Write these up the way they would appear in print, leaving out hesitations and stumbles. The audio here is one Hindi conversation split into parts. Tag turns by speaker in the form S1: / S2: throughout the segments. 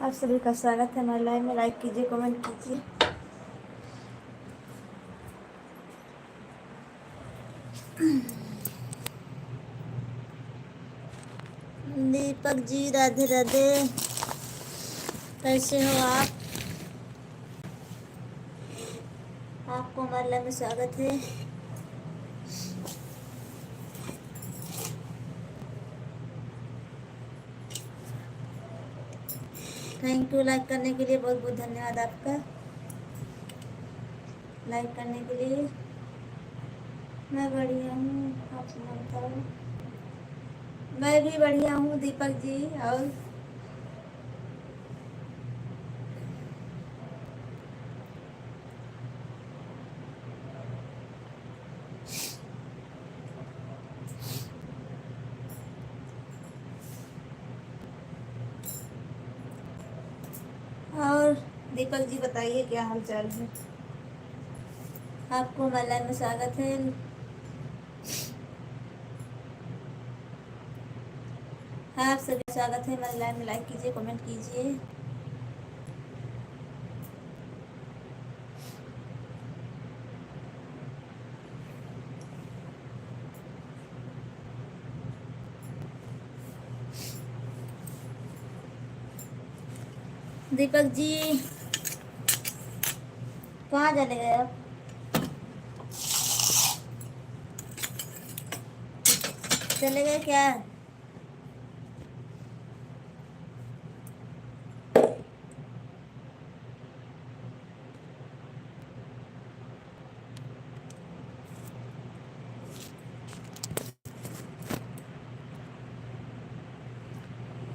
S1: आप सभी का स्वागत है हमारे लाइव में। लाइक कीजिए, कमेंट कीजिए। दीपक जी राधे राधे, कैसे हो आप? आपको हमारे लाइव में स्वागत है। थैंक यू लाइक करने के लिए, बहुत बहुत धन्यवाद आपका लाइक करने के लिए। मैं बढ़िया हूँ, आप बताओ। मैं भी बढ़िया हूँ दीपक जी। और दीपक जी बताइए क्या हाल चाल है? आपको हमारे लाइव में स्वागत है। हाँ, आप सभी का स्वागत है हमारे लाइव में। लाइक कीजिए, कमेंट कीजिए। दीपक जी कहाँ चले गए आप? चले गए क्या?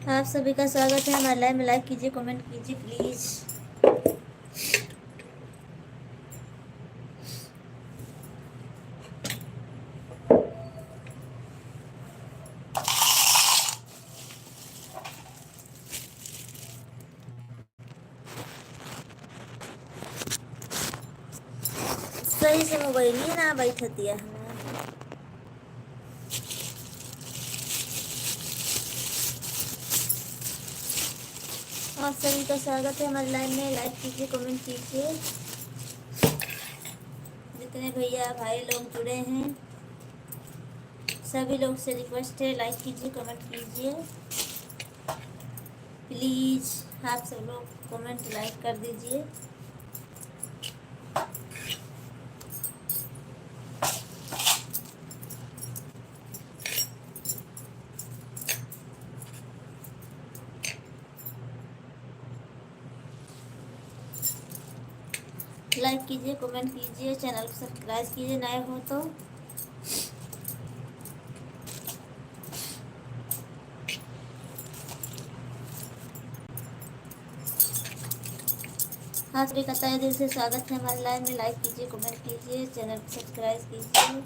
S1: आप सभी का स्वागत है हमारे लाइव में। लाइक कीजिए, कमेंट कीजिए प्लीज। सही से मोबाइल ही ना बैठ दिया हमारा। आप सभी का स्वागत है हमारे लाइव में। लाइक कीजिए, कमेंट कीजिए। जितने भैया भाई लोग जुड़े हैं सभी लोग से रिक्वेस्ट है, लाइक कीजिए, कमेंट कीजिए प्लीज। आप सब लोग कमेंट लाइक कर दीजिए। लाइक कीजिए, कमेंट कीजिए, चैनल को सब्सक्राइब कीजिए नए हो तो। हाँ, सभी का तहे दिल से स्वागत है हमारे लाइव में। लाइक कीजिए, कमेंट कीजिए, चैनल को सब्सक्राइब कीजिए।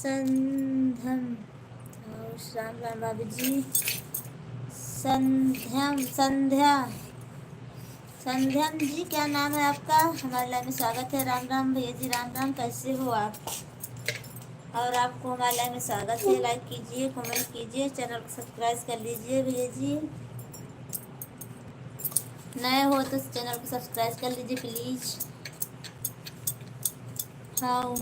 S1: संधम राम राम भाभी जी। संध्या संध्या जी, क्या नाम है आपका? हमारे लाइव में स्वागत है। राम राम भैया जी, राम राम। कैसे हो आप? और आपको हमारे लाइव में स्वागत है। लाइक कीजिए, कमेंट कीजिए, चैनल को सब्सक्राइब कर लीजिए भैया जी। नए हो तो चैनल को सब्सक्राइब कर लीजिए प्लीज। हाँ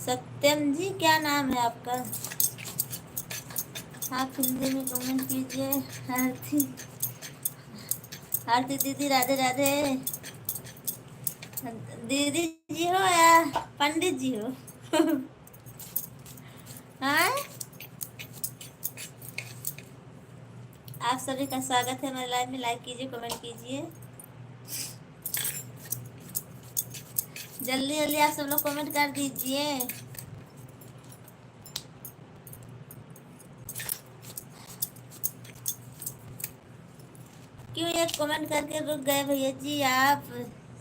S1: सत्यम जी, क्या नाम है आपका? आप हिंदी में कमेंट कीजिए। आरती आरती दीदी, राधे राधे। दीदी जी हो या पंडित जी हो? हाँ, आप सभी का स्वागत है मेरे लाइव में। लाइक कीजिए, कमेंट कीजिए, जल्दी जल्दी आप सब लोग कमेंट कर दीजिए। क्यों ये कमेंट करके रुक गए भैया जी आप?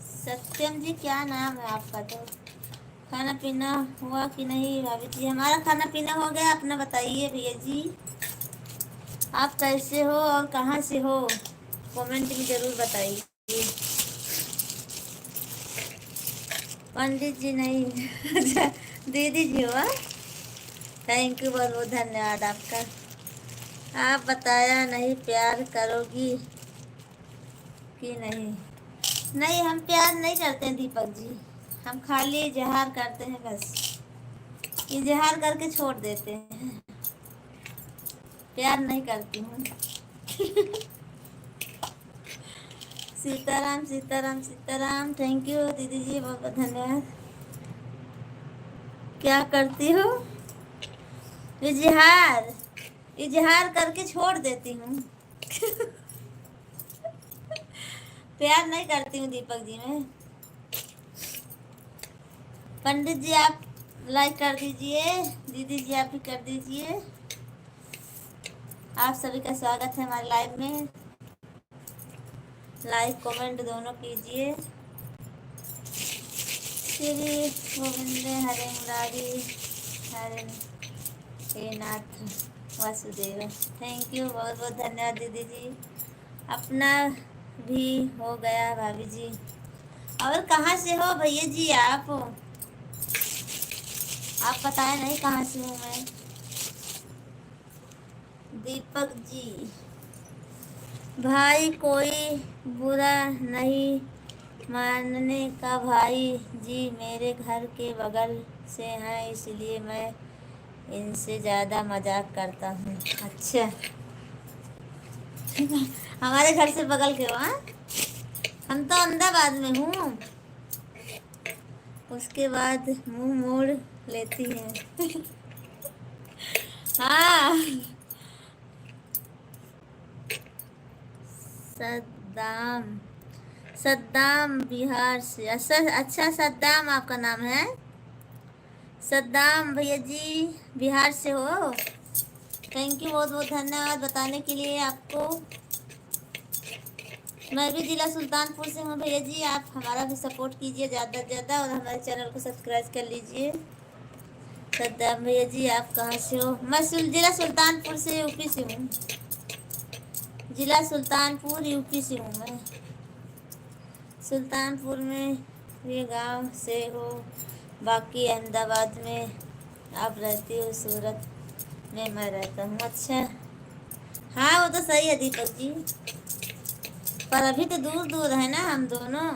S1: सत्यम जी, क्या नाम है आपका? तो खाना पीना हुआ कि नहीं भाभी जी? हमारा खाना पीना हो गया। अपना बताइए भैया जी, आप कैसे हो और कहाँ से हो? कमेंट में ज़रूर बताइए। पंडित जी नहीं। अच्छा, दीदी जी हो? थैंक यू, बहुत बहुत धन्यवाद आपका। आप बताया नहीं प्यार करोगी कि नहीं? नहीं, हम प्यार नहीं करते हैं दीपक जी। हम खाली इजहार करते हैं, बस इजहार करके छोड़ देते हैं। प्यार नहीं करती हूँ। सीताराम सीताराम सीताराम। थैंक यू दीदी जी, बहुत बहुत धन्यवाद। क्या करती हो? इजहार इजहार करके छोड़ देती हूँ। प्यार नहीं करती हूँ दीपक जी मैं। पंडित जी आप लाइक कर दीजिए, दीदी जी आप भी कर दीजिए। आप सभी का स्वागत है हमारे लाइव में। लाइक कमेंट दोनों कीजिए। श्री गोविंद हरे मुरारी हरे हे नाथ वासुदेव। थैंक यू, बहुत बहुत धन्यवाद दीदी जी। अपना भी हो गया भाभी जी। और कहाँ से हो भैया जी आप बताए नहीं कहाँ से हूँ मैं। दीपक जी, भाई कोई बुरा नहीं मानने का। भाई जी मेरे घर के बगल से हैं, इसलिए मैं इनसे ज़्यादा मजाक करता हूँ। अच्छा, हमारे घर से बगल के हो? हाँ, हम तो अहमदाबाद में हूँ। उसके बाद मुंह मोड़ लेती है। हाँ, सद्दाम सद्दाम बिहार से। अच्छा, सद्दाम आपका नाम है? सद्दाम भैया जी बिहार से हो? थैंक यू, बहुत बहुत धन्यवाद बताने के लिए आपको। मैं भी जिला सुल्तानपुर से हूँ भैया जी। आप हमारा भी सपोर्ट कीजिए ज़्यादा से ज़्यादा और हमारे चैनल को सब्सक्राइब कर लीजिए। सद्दाम भैया जी आप कहाँ से हो? मैं जिला सुल्तानपुर से, यूपी से हूँ। जिला सुल्तानपुर यूपी से हूँ मैं। सुल्तानपुर में ये गांव से हो, बाकी अहमदाबाद में आप रहती हो, सूरत में मैं रहता हूँ। अच्छा, हाँ वो तो सही है दीपक जी, पर अभी तो दूर दूर है ना हम दोनों।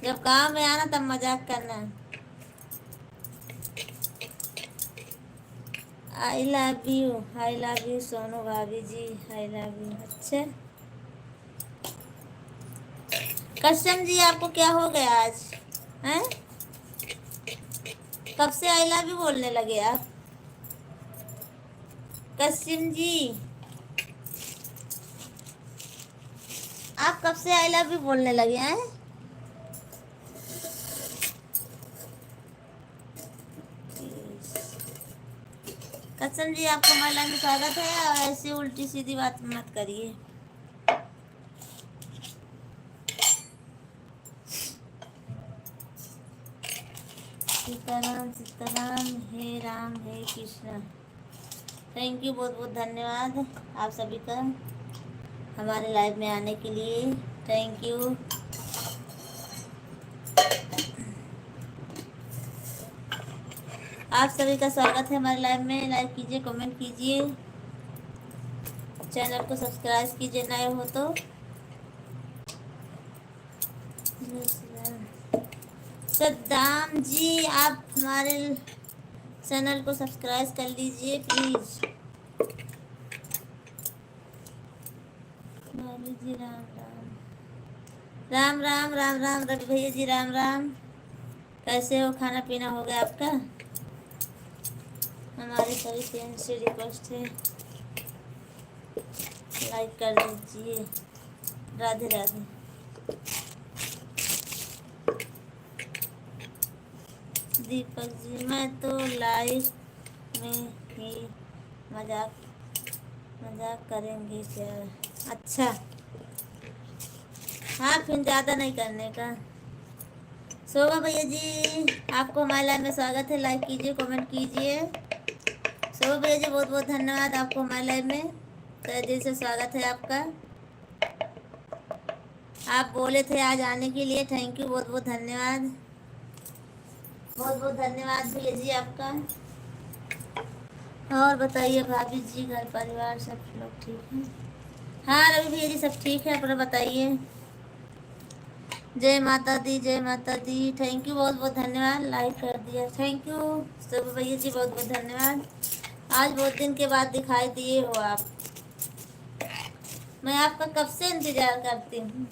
S1: जब गांव में आना तब मजाक करना। आई लव यू सोनू भाभी जी, आई लव यू। अच्छा, कश्यम जी आपको क्या हो गया आज? हैं, कब से आई लव यू बोलने लगे आप? कश्यम जी आप कब से आई लव यू बोलने लगे हैं? कश्यम जी आपको हमारे लाइन में स्वागत है। और ऐसी उल्टी सीधी बात मत करिए। सीताराम सीताराम, हे राम हे कृष्ण। थैंक यू, बहुत बहुत धन्यवाद आप सभी का हमारे लाइव में आने के लिए। Thank you. आप सभी का स्वागत है हमारे लाइव में। लाइक कीजिए, कमेंट कीजिए, चैनल को सब्सक्राइब कीजिए नए हो तो। सद्दाम जी, आप हमारे चैनल को सब्सक्राइब कर लीजिए प्लीज। जी राम राम राम राम राम राम। रवि भैया जी राम राम। कैसे हो? खाना पीना हो गया आपका? हमारी सभी फ्रेंड से रिक्वेस्ट है, लाइक कर दीजिए। राधे राधे। दीपक जी, मैं तो लाइव में ही मजाक मजाक करेंगे क्या? अच्छा, हाँ फिर ज़्यादा नहीं करने का। शोभा भैया जी, आपको हमारे लाइव में स्वागत है। लाइक कीजिए, कमेंट कीजिए। शोभा भैया जी, बहुत बहुत धन्यवाद आपको हमारे लाइव में। तहे दिल से स्वागत है आपका। आप बोले थे आज आने के लिए, थैंक यू, बहुत बहुत धन्यवाद। बहुत बहुत धन्यवाद भैया जी आपका। और बताइए भाभी जी, घर परिवार सब लोग ठीक हैं? हाँ रवि भैया जी, सब ठीक है, अपना बताइए। जय माता दी, जय माता दी। थैंक यू, बहुत बहुत धन्यवाद, लाइक कर दिया, थैंक यू। सब भैया जी बहुत बहुत धन्यवाद। आज बहुत दिन के बाद दिखाई दिए हो आप। मैं आपका कब से इंतजार करती हूँ।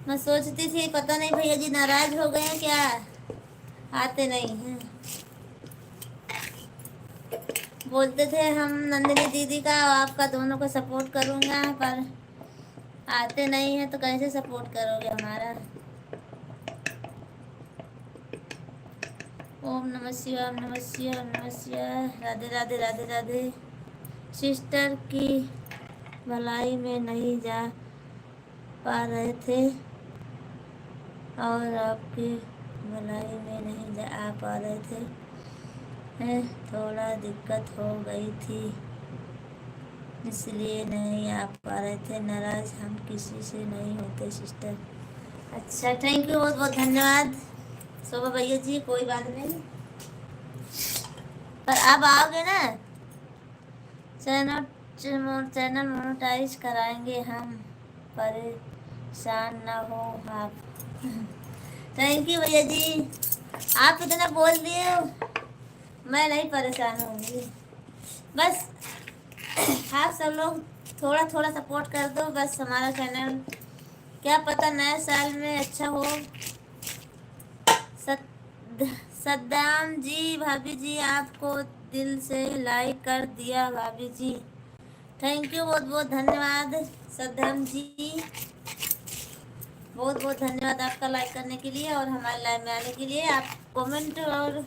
S1: मैं सोचती थी पता नहीं भैया जी नाराज हो गए हैं क्या, आते नहीं हैं। बोलते थे हम नंदिनी दीदी का और आपका दोनों को सपोर्ट करूँगा, पर आते नहीं हैं तो कैसे सपोर्ट करोगे हमारा। ओम नमः शिवाय, ओम नमः शिवाय, ओम नमः शिवाय। राधे राधे राधे राधे। सिस्टर की भलाई में नहीं जा पा रहे थे और आपकी भलाई में नहीं जा आ पा रहे थे, थोड़ा दिक्कत हो गई थी इसलिए नहीं आ पा रहे थे। नाराज हम किसी से नहीं होते सिस्टर। अच्छा, थैंक यू, बहुत बहुत धन्यवाद शोभा भैया जी। कोई बात नहीं, पर अब आओगे ना, चैनल मोनेटाइज कराएंगे हम, परेशान ना हो आप। थैंक यू भैया जी, आप इतना बोल दिए हो, मैं नहीं परेशान होंगी। बस आप सब लोग थोड़ा थोड़ा सपोर्ट कर दो, बस हमारा चैनल क्या पता नए साल में अच्छा हो। सद्दाम जी, भाभी जी आपको दिल से लाइक कर दिया भाभी जी, थैंक यू, बहुत बहुत धन्यवाद सद्दाम जी। बहुत बहुत धन्यवाद आपका लाइक करने के लिए और हमारे लाइव में आने के लिए। आप कमेंट और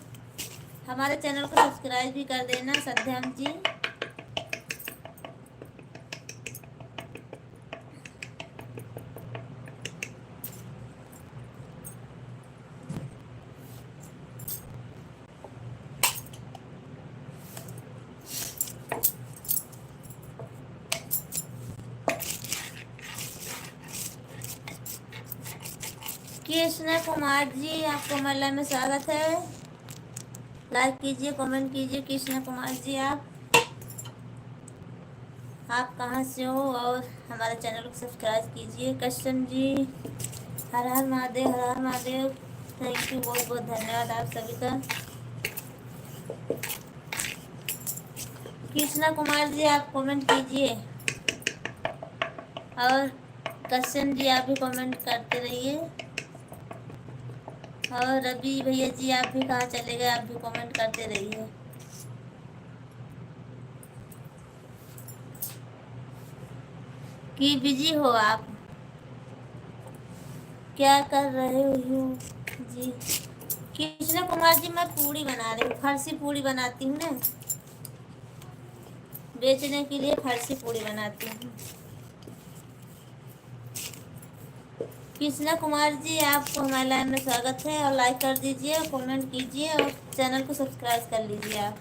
S1: हमारे चैनल को सब्सक्राइब भी कर देना सद्दाम जी। कृष्ण कुमार जी, आपको हमारे लाइव में स्वागत है। लाइक कीजिए, कमेंट कीजिए। कृष्ण कुमार जी, आप कहाँ से हो और हमारे चैनल को सब्सक्राइब कीजिए। कश्यप जी, हर हर महादेव, हर हर महादेव। थैंक यू, बहुत बहुत धन्यवाद आप सभी का। कृष्णा कुमार जी, आप कमेंट कीजिए और कश्यप जी आप भी कमेंट करते रहिए। और रवि भैया जी, आप भी कहाँ चले गए, आप भी कमेंट करते रहिए। कि बिजी हो आप, क्या कर रहे हो जी? कृष्ण कुमार जी, मैं पूड़ी बना रही हूँ, फरसी पूड़ी बनाती हूँ ना, बेचने के लिए फरसी पूड़ी बनाती हूँ। कृष्णा कुमार जी, आपको हमारे लाइव में स्वागत है और लाइक कर दीजिए, कमेंट कीजिए और चैनल को सब्सक्राइब कर लीजिए। आप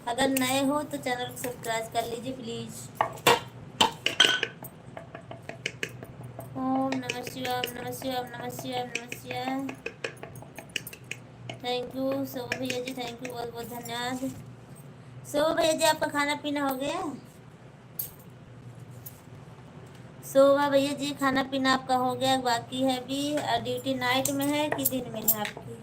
S1: अगर नए हो तो चैनल को सब्सक्राइब कर लीजिए प्लीज़। ओम नमः शिवाय, नमः शिवाय, नमः शिवाय, नमः शिवाय। थैंक यू शोभा भैया जी, थैंक यू, बहुत बहुत धन्यवाद। शोभा भैया जी, आपका खाना पीना हो गया? शोभा भैया जी, खाना पीना आपका हो गया बाकी है अभी? ड्यूटी नाइट में है कि दिन में है आपकी?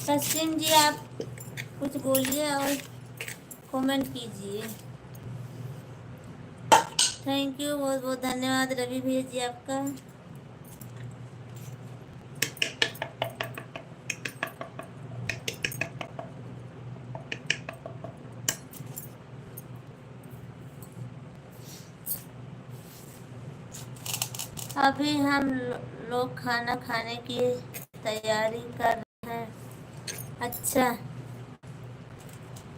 S1: तस्लीम जी, आप कुछ बोलिए और कमेंट कीजिए। थैंक यू, बहुत बहुत धन्यवाद रवि भैया जी आपका। अभी हम लोग खाना खाने की तैयारी कर रहे हैं। अच्छा,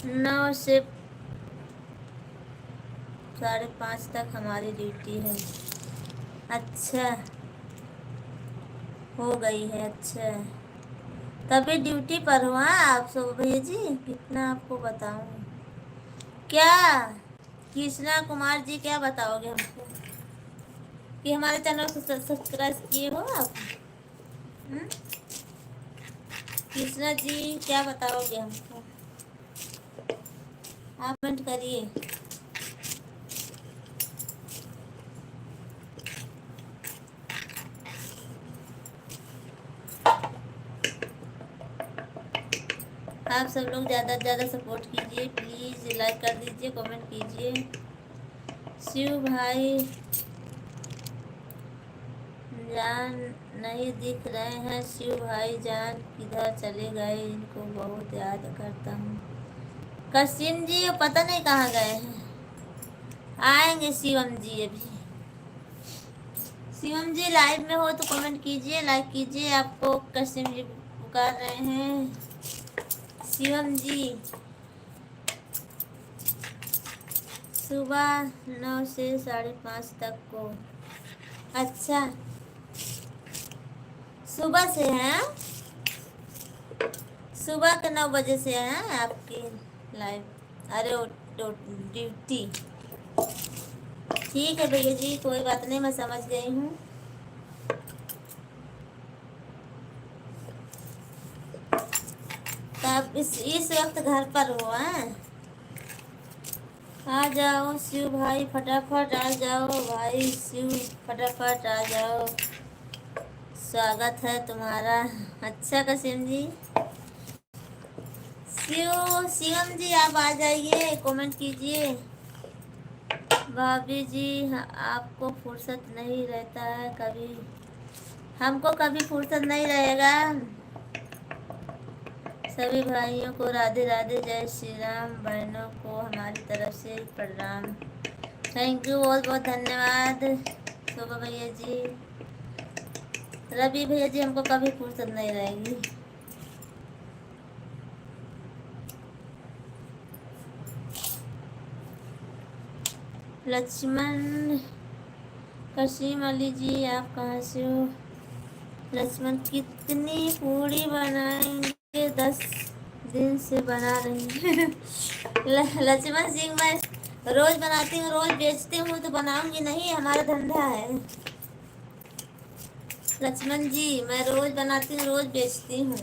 S1: 9 से 5:30 तक हमारी ड्यूटी है। अच्छा, हो गई है। अच्छा, तभी ड्यूटी पर हो। हाँ आप सब भैया जी, कितना आपको बताऊं क्या? कृष्णा कुमार जी, क्या बताओगे हमको कि हमारे चैनल को सब्सक्राइब किए हो आप? कृष्णा जी, क्या बताओगे हमको? आप कमेंट करिए। आप सब लोग ज़्यादा से ज़्यादा सपोर्ट कीजिए प्लीज़, लाइक कर दीजिए, कमेंट कीजिए। शिव भाई जान नहीं दिख रहे हैं। शिव भाई जान किधर चले गए? इनको बहुत याद करता हूँ। कसिम जी, पता नहीं कहाँ गए हैं। आएंगे शिवम जी अभी। शिवम जी लाइव में हो तो कमेंट कीजिए, लाइक कीजिए। आपको कसिम जी पुकार रहे हैं। शिवम जी, सुबह 9 से 5:30 तक को। अच्छा, सुबह से हैं? सुबह के 9 बजे से हैं आपकी लाइव? अरे ड्यूटी। ठीक है भैया जी, कोई बात नहीं, मैं समझ गई हूँ। तो आप इस वक्त घर पर हो? हैं, आ जाओ शिव भाई, फटाफट आ जाओ भाई शिव, फटाफट आ जाओ, स्वागत है तुम्हारा। अच्छा कसिम जी, शिवम जी आप आ जाइए, कमेंट कीजिए। भाभी जी, आपको फुर्सत नहीं रहता है कभी? हमको कभी फुर्सत नहीं रहेगा। सभी भाइयों को राधे राधे, जय श्री राम। बहनों को हमारी तरफ से प्रणाम। थैंक यू, बहुत बहुत धन्यवाद शोभा भैया जी। रवि भैया जी, हमको कभी फुर्सत नहीं रहेगी। लक्ष्मण कसीम अली जी, आप कहाँ से हो? लक्ष्मण, कितनी पूड़ी बनाएंगे? 10 दिन से बना रही हैं। लक्ष्मण सिंह, मैं रोज बनाती हूँ, रोज बेचती हूँ, तो बनाऊंगी नहीं? हमारा धंधा है लक्ष्मण जी, मैं रोज बनाती हूँ, रोज बेचती हूँ।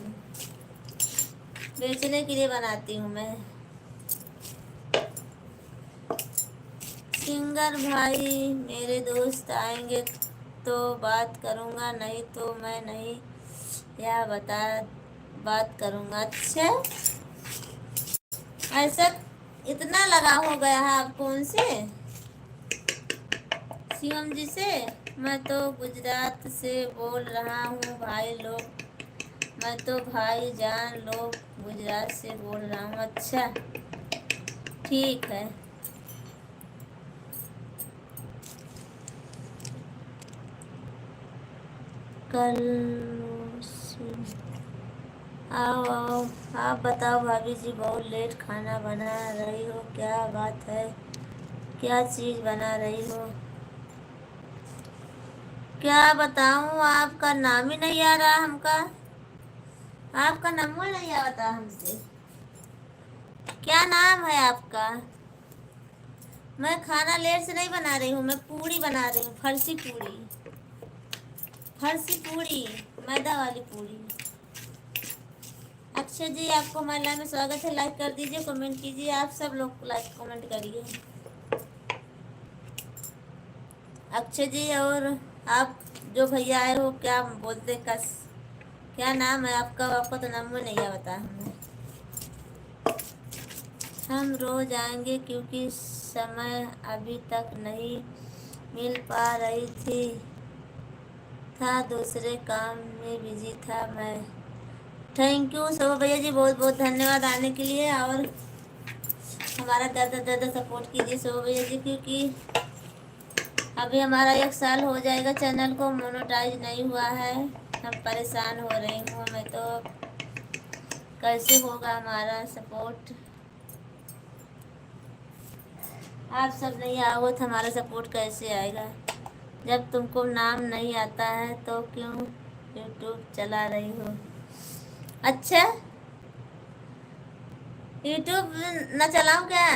S1: बेचने के लिए बनाती हूँ मैं। सिंगर भाई, मेरे दोस्त आएंगे तो बात करूँगा, नहीं तो मैं नहीं या बता बात करूँगा। अच्छा, ऐसा इतना लगाव हो गया है आपको उनसे, शिवम जी से? मैं तो गुजरात से बोल रहा हूँ भाई लोग, मैं तो भाई जान लोग गुजरात से बोल रहा हूँ। अच्छा, ठीक है। कल आओ आओ। आप बताओ भाभी जी, बहुत लेट खाना बना रही हो, क्या बात है? क्या चीज़ बना रही हो? क्या बताऊं, आपका नाम ही नहीं आ रहा हमका। आपका नंबर नहीं आता हमसे। क्या नाम है आपका? मैं खाना लेट से नहीं बना रही हूँ, मैं पूड़ी बना रही हूँ, फरसी पूड़ी। फरसी पूड़ी, मैदा वाली पूड़ी। अक्षय जी, आपको हमारे लाइव में स्वागत है। लाइक कर दीजिए, कमेंट कीजिए। आप सब लोग लाइक कमेंट करिए। अक्षय जी, और आप जो भैया आए हो, क्या बोलते कस, क्या नाम है आपका? आपका तो नाम नहीं बता हमें। हम रोज आएंगे क्योंकि समय अभी तक नहीं मिल पा रही थी, था दूसरे काम में बिजी था मैं। थैंक यू सब भैया जी, बहुत बहुत धन्यवाद आने के लिए। और हमारा ज़्यादा से ज़्यादा सपोर्ट कीजिए सब भैया जी, क्योंकि अभी हमारा 1 साल हो जाएगा, चैनल को मोनेटाइज नहीं हुआ है। हम परेशान हो रही हूँ मैं तो। कैसे होगा हमारा सपोर्ट? आप सब नहीं आओगे तो हमारा सपोर्ट कैसे आएगा? जब तुमको नाम नहीं आता है तो क्यों यूट्यूब चला रही हो? अच्छा, यूट्यूब न चलाऊं क्या?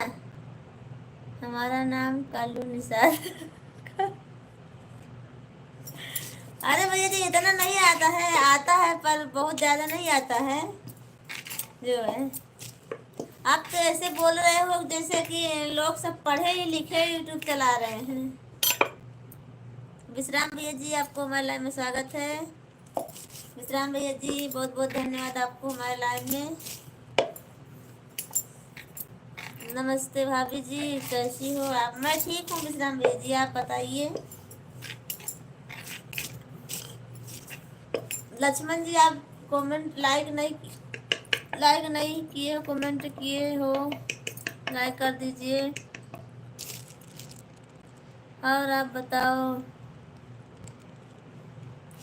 S1: हमारा नाम कालू निसार। अरे भैया जी, इतना नहीं आता है, आता है पर बहुत ज़्यादा नहीं आता है जो है। आप तो ऐसे बोल रहे हो जैसे कि लोग सब पढ़े ही लिखे यूट्यूब चला रहे हैं। विश्राम भैया जी, आपको हमारे लाइव में स्वागत है। विश्राम भैया जी, बहुत बहुत धन्यवाद आपको हमारे लाइव में। नमस्ते भाभी जी, कैसी हो आप? मैं ठीक हूँ विश्राम भैया जी, आप बताइए। लक्ष्मण जी, आप कमेंट लाइक नहीं किए हो, कमेंट किए हो, लाइक कर दीजिए। और आप बताओ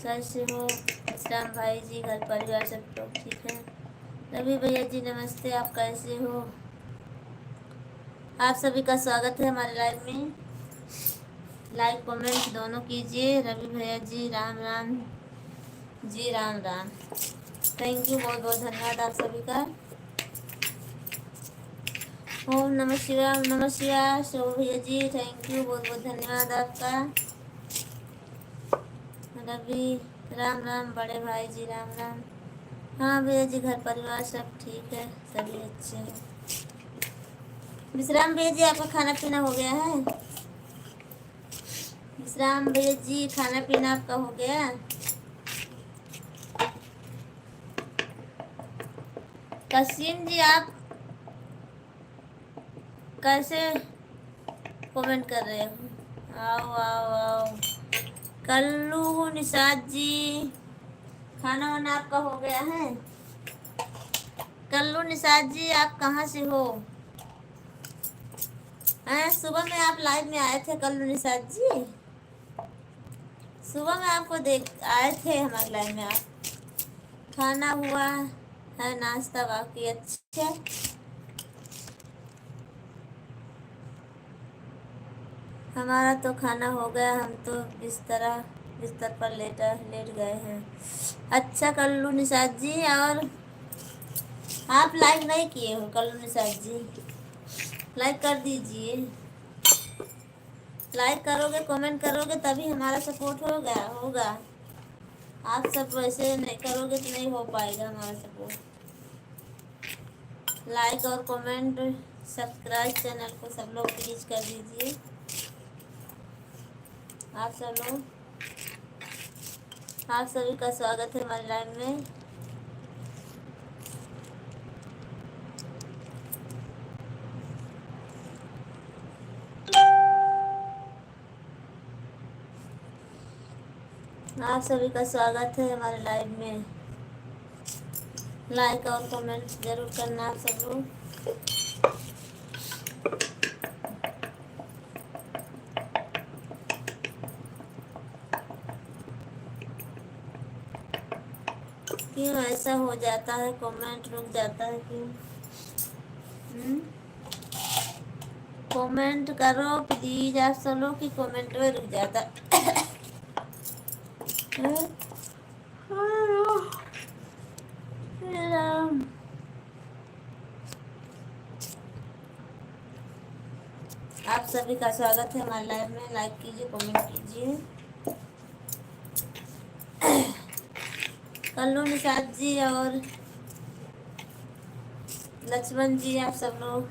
S1: कैसे हो? विश्राम भाई जी, घर परिवार सब लोग ठीक है? रवि भैया जी नमस्ते, आप कैसे हो? आप सभी का स्वागत है हमारे लाइव में। लाइक कमेंट दोनों कीजिए। रवि भैया जी राम राम जी, राम राम। थैंक यू, बहुत बहुत धन्यवाद आप सभी का। ओम नमः शिवाय, ओम नमः शिवाय। शो भैया जी थैंक यू, बहुत बहुत धन्यवाद आपका। रवि राम राम, बड़े भाई जी राम राम। हाँ भैया जी, घर परिवार सब ठीक है, सभी अच्छे हैं। विश्राम भैया जी, आपका खाना पीना हो गया है? विश्राम भैया जी, खाना पीना आपका हो गया? कसीम जी, आप कैसे कमेंट कर रहे हो? आओ आओ आओ। कल्लू निषाद जी, खाना वाना आपका हो गया है? कल्लू निषाद जी, आप कहाँ से हो? सुबह में आप लाइव में आए थे कल्लू निषाद जी? सुबह में आपको देख आए थे हमारे लाइव में आप। खाना हुआ है, नाश्ता बाकी? अच्छा, हमारा तो खाना हो गया, हम तो बिस्तर पर लेट गए हैं। अच्छा कल्लू निषाद जी, और आप लाइक नहीं किए हो कल्लू निषाद जी? लाइक कर दीजिए। लाइक करोगे, कमेंट करोगे तभी हमारा सपोर्ट होगा। आप सब वैसे नहीं करोगे तो नहीं हो पाएगा हमारा सपोर्ट। लाइक और कमेंट, सब्सक्राइब चैनल को सब लोग प्लीज कर दीजिए। आप सभी का स्वागत है हमारे लाइव में। आप सभी का स्वागत है हमारे लाइव में। लाइक और कमेंट जरूर करना आप सब लोग। क्यों ऐसा हो जाता है, कमेंट रुक जाता है क्यों? कमेंट करो प्लीज, आप सब लोग की कमेंट में रुक जाता है। आप सभी का स्वागत है हमारे लाइव में। लाइक कीजिए, कमेंट कीजिए। कल्लू निषाद जी और लक्ष्मण जी, आप सब लोग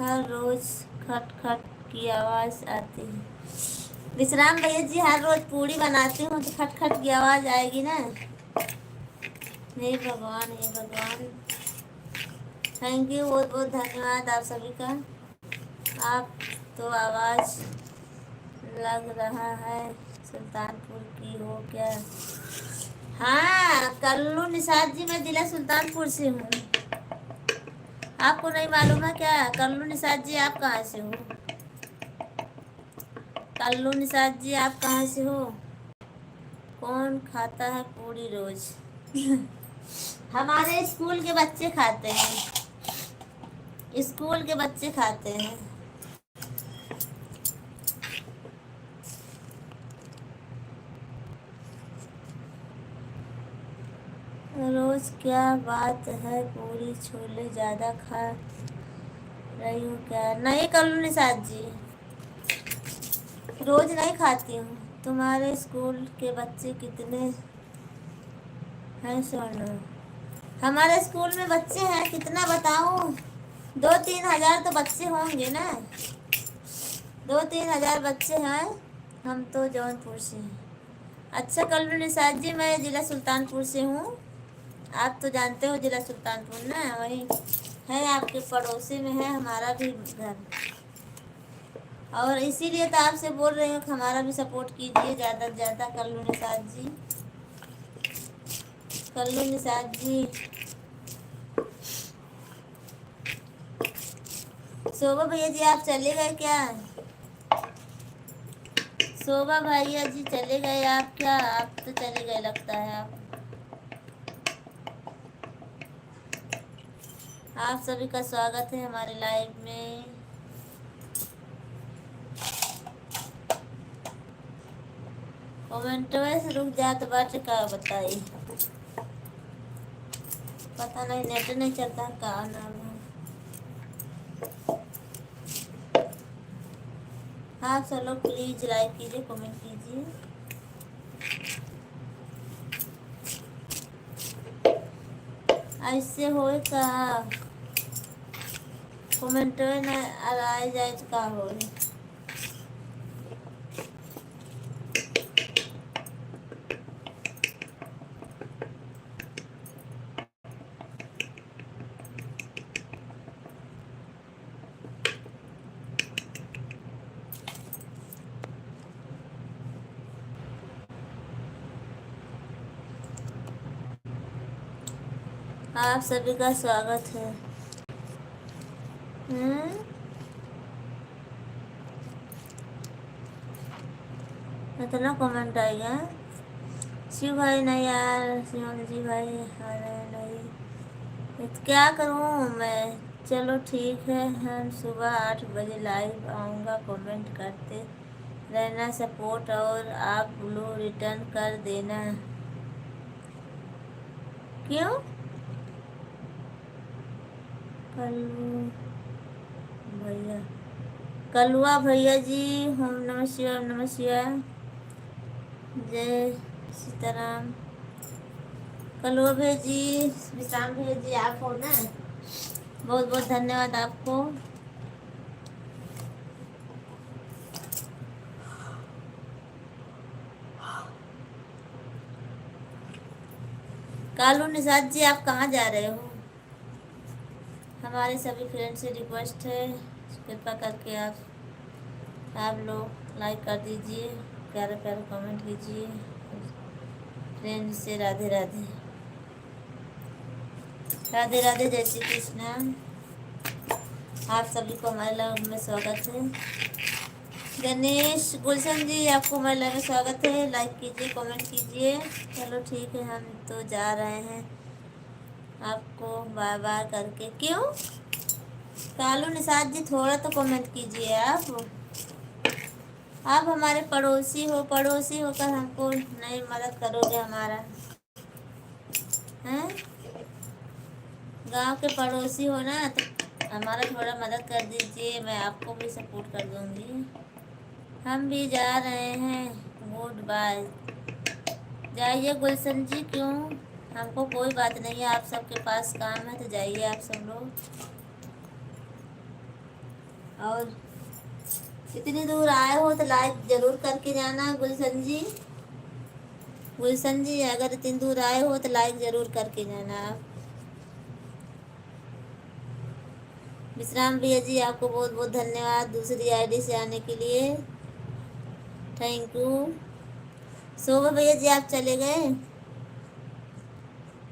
S1: हर रोज खट खट की आवाज आती है। विश्राम भैया जी, हर रोज पूड़ी बनाती हूँ तो खट खट की आवाज आएगी ना। हे भगवान, हे भगवान। थैंक यू, बहुत बहुत धन्यवाद आप सभी का। आप तो आवाज लग रहा है सुल्तानपुर की हो क्या? हाँ कल्लू निषाद जी, मैं जिला सुल्तानपुर से हूँ। आपको नहीं मालूम है क्या? कल्लू निषाद जी, आप कहाँ से हो? कल्लू निषाद जी, आप कहाँ से हो? कौन खाता है पूरी रोज? हमारे स्कूल के बच्चे खाते हैं, स्कूल के बच्चे खाते हैं। रोज क्या बात है, पूरी छोले ज्यादा खा रही हूँ क्या? नहीं कल्लू निषाद जी, रोज नहीं खाती हूँ। तुम्हारे स्कूल के बच्चे कितने हैं सोनू? हमारे स्कूल में बच्चे हैं, कितना बताऊँ? 2-3 हज़ार तो बच्चे होंगे ना। 2-3 हज़ार बच्चे हैं। हम तो जौनपुर से हैं। अच्छा कल्लू निषाद जी, मैं जिला सुल्तानपुर से हूँ। आप तो जानते हो जिला सुल्तानपुर ना, वही है आपके पड़ोसी में है हमारा भी घर। और इसीलिए तो आपसे बोल रही हूँ कि हमारा भी सपोर्ट कीजिए ज़्यादा से ज़्यादा। कल्लू निषाद जी, कल्लू निषाद जी। शोभा भैया जी, आप चले गए क्या? शोभा भैया जी चले गए आप क्या? आप तो चले गए लगता है। आप सभी का स्वागत है हमारे लाइव में। कमेंट से रुक जात बाटे का बताई, पता नहीं नेट नहीं चलता का नाम है। आप सब लोग प्लीज लाइक कीजिए, कमेंट कीजिए। ऐसे होए का कमेंट न आ जाए तो का हो? आप सभी का स्वागत है। इतना कमेंट आएगा? शिव भाई नहीं यार, शिवम जी भाई नहीं। तो क्या करूँ मैं? चलो ठीक है, हम सुबह 8 बजे लाइव आऊँगा। कमेंट करते रहना, सपोर्ट और आप लोग रिटर्न कर देना। क्यों? कल्लू भैया, कलुआ भैया जी, ओम नमः शिवाय, ओम नमः शिवाय, जय सीताराम। कलुआ भैया जी, विश्राम भैया जी, आप हो ना? बहुत बहुत धन्यवाद आपको। कालू निषाद जी, आप कहाँ जा रहे हो? हमारे सभी फ्रेंड से रिक्वेस्ट है, कृपा करके आप लोग लाइक कर दीजिए, प्यारे प्यारे कमेंट कीजिए। फ्रेंड से राधे राधे, राधे राधे, जय श्री कृष्णा। आप सभी को हमारे लाइव में स्वागत है। गणेश गुलशन जी, आपको हमारे लाइव में स्वागत है। लाइक कीजिए, कमेंट कीजिए। चलो ठीक है, हम तो जा रहे हैं आपको बार बार करके। क्यों कालू निषाद जी, थोड़ा तो कमेंट कीजिए आप हमारे पड़ोसी होकर हमको नहीं मदद करोगे हमारा, हैं? गांव के पड़ोसी हो ना, तो हमारा थोड़ा मदद कर दीजिए, मैं आपको भी सपोर्ट कर दूंगी। हम भी जा रहे हैं, गुड बाय। जाइए गुलशन जी, क्यों? हमको कोई बात नहीं है, आप सबके पास काम है तो जाइए आप सब लोग। और इतनी दूर आए हो तो लाइक जरूर करके जाना गुलशन जी। गुलशन जी, अगर इतनी दूर आए हो तो लाइक जरूर करके जाना आप। विश्राम भैया जी, आपको बहुत बहुत धन्यवाद दूसरी आईडी से आने के लिए, थैंक यू। शोभा भैया जी, आप चले गए।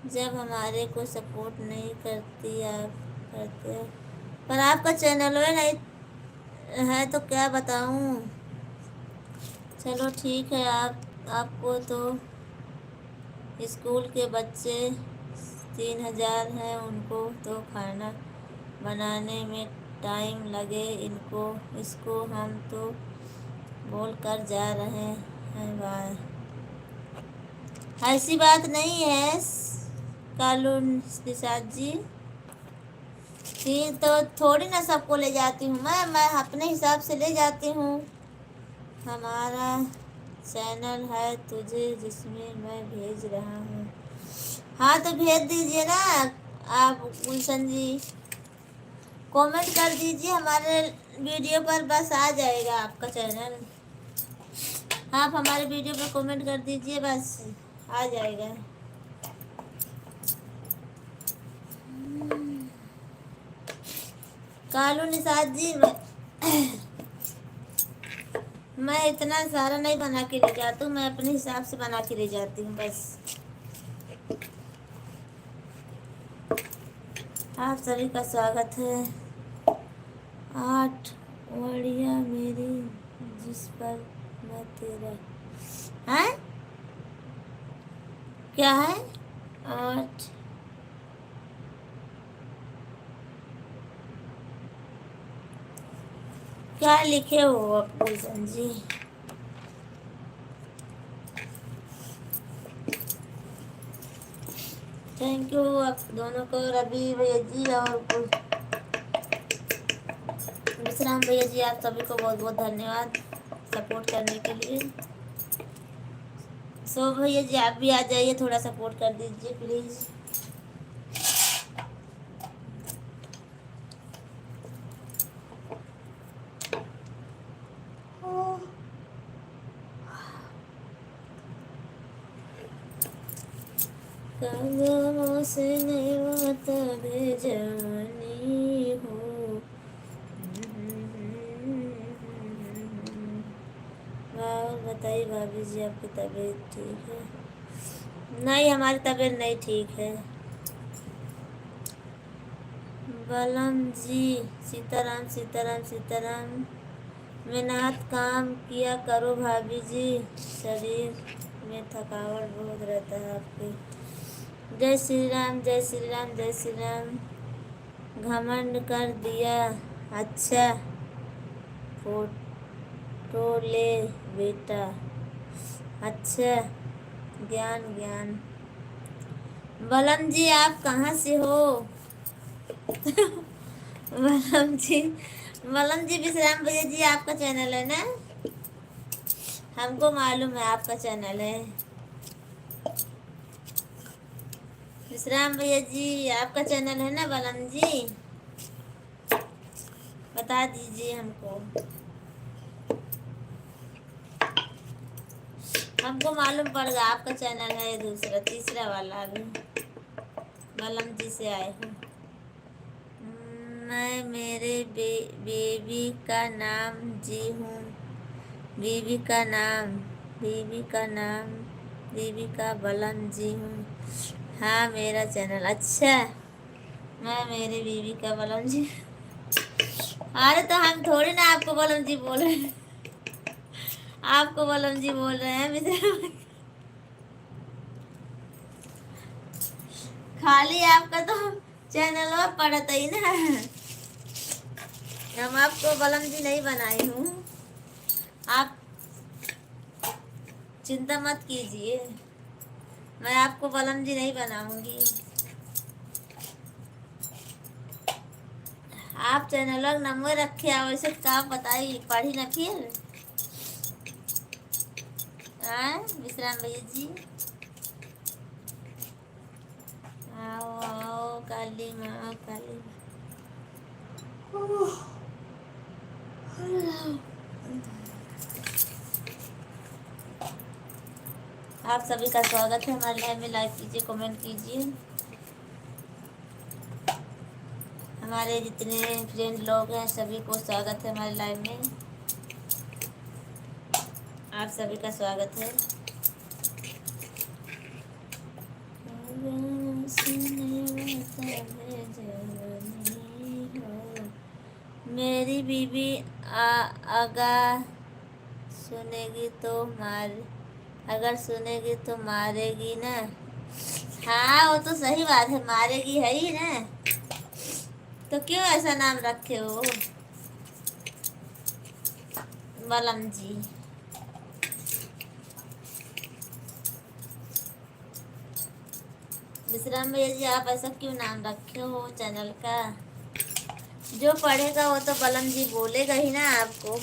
S1: जब हमारे को सपोर्ट नहीं करती आप करते हो, पर आपका चैनल है नहीं है तो क्या बताऊं। चलो ठीक है, आपको तो स्कूल के बच्चे 3000 हैं, उनको तो खाना बनाने में टाइम लगे, इसको हम तो बोल कर जा रहे हैं बाय। ऐसी बात नहीं है कालू निषाद जी, तो थोड़ी ना सबको ले जाती हूँ मैं अपने हिसाब से ले जाती हूँ। हमारा चैनल है तुझे जिसमें मैं भेज रहा हूँ। हाँ तो भेज दीजिए ना आप गुलशन जी, कमेंट कर दीजिए हमारे वीडियो पर, बस आ जाएगा आपका चैनल। आप हमारे वीडियो पर कमेंट कर दीजिए, बस आ जाएगा। कालू निषाद जी, मैं इतना सारा नहीं बना के ले जाती हूँ, मैं अपने हिसाब से बना के ले जाती हूँ बस। आप सभी का स्वागत है। 8 वड़िया मेरी जिस पर मैं तेरा है, क्या है 8? क्या लिखे हो आप गुलशन जी? थैंक यू आप दोनों को, रवि भैया जी और विश्राम भैया जी, आप सभी को बहुत बहुत धन्यवाद सपोर्ट करने के लिए। सो भैया जी, आप भी आ जाइए, थोड़ा सपोर्ट कर दीजिए प्लीज़। कांगों से नेवता भेजनी हो। और बताइए भाभी जी, आपकी तबीयत ठीक है? नहीं, हमारी तबीयत नहीं ठीक है। बलम जी, सीताराम सीताराम सीताराम। मेहनत काम किया करो भाभी जी, शरीर में थकावट बहुत रहता है आपके। जय श्री राम जय श्री राम जय श्री राम। घमंड कर दिया, अच्छा फोटो ले बेटा, अच्छा ज्ञान ज्ञान। बलम जी, आप कहाँ से हो? बलम जी विश्राम भैया जी, आपका चैनल है ना? हमको मालूम है आपका चैनल है। विश्राम भैया जी, आपका चैनल है ना बलम जी? बता दीजिए हमको, हमको मालूम पड़ गया आपका चैनल है दूसरा तीसरा वाला। अभी बलम जी से आए हूँ मैं। मेरे बेबी का नाम जी हूँ। बीबी का नाम बीबी का बलम जी हूँ। हाँ मेरा चैनल, अच्छा मैं मेरे बीबी का बलम जी। अरे तो हम थोड़ी ना आपको बलम जी बोल रहे हैं, आपको बलम जी बोल रहे हैं। खाली आपका तो चैनल में पड़ता ही ना। हम आपको बलम जी नहीं बनाई हूँ, आप चिंता मत कीजिए, मैं आपको बलम जी नहीं बनाऊंगी। आप चैनल नंबर रखे आओ, वैसे का बताई पढ़ी ना फिर विश्राम भैया जी। आओ आओ काली माँ काली माँ। आप सभी का स्वागत है हमारे लाइव में। लाइक कीजिए, कमेंट कीजिए। हमारे जितने फ्रेंड लोग हैं सभी को स्वागत है हमारे लाइव में। आप सभी का स्वागत है। मेरी बीबी आगा सुनेगी तो अगर सुनेगी तो मारेगी ना। हाँ वो तो सही बात है, मारेगी है ही ना, तो क्यों ऐसा नाम रखे हो बलम जी। विश्राम भैया जी आप ऐसा क्यों नाम रखे हो चैनल का। जो पढ़ेगा वो तो बलम जी बोलेगा ही ना आपको,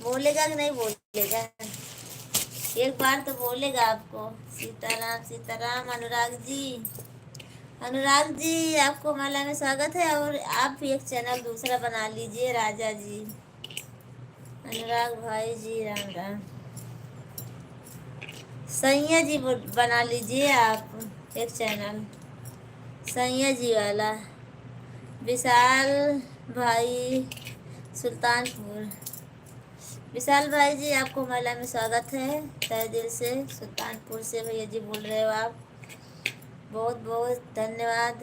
S1: बोलेगा कि नहीं बोलेगा, एक बार तो बोलेगा आपको। सीताराम सीताराम। अनुराग जी आपको माला में स्वागत है। और आप भी एक चैनल दूसरा बना लीजिए राजा जी। अनुराग भाई जी राम राम। सैया जी बना लीजिए आप एक चैनल, सैया जी वाला। विशाल भाई सुल्तानपुर। विशाल भाई जी आपको महिला में स्वागत है तहे दिल से। सुल्तानपुर से भैया जी बोल रहे हो आप, बहुत बहुत धन्यवाद।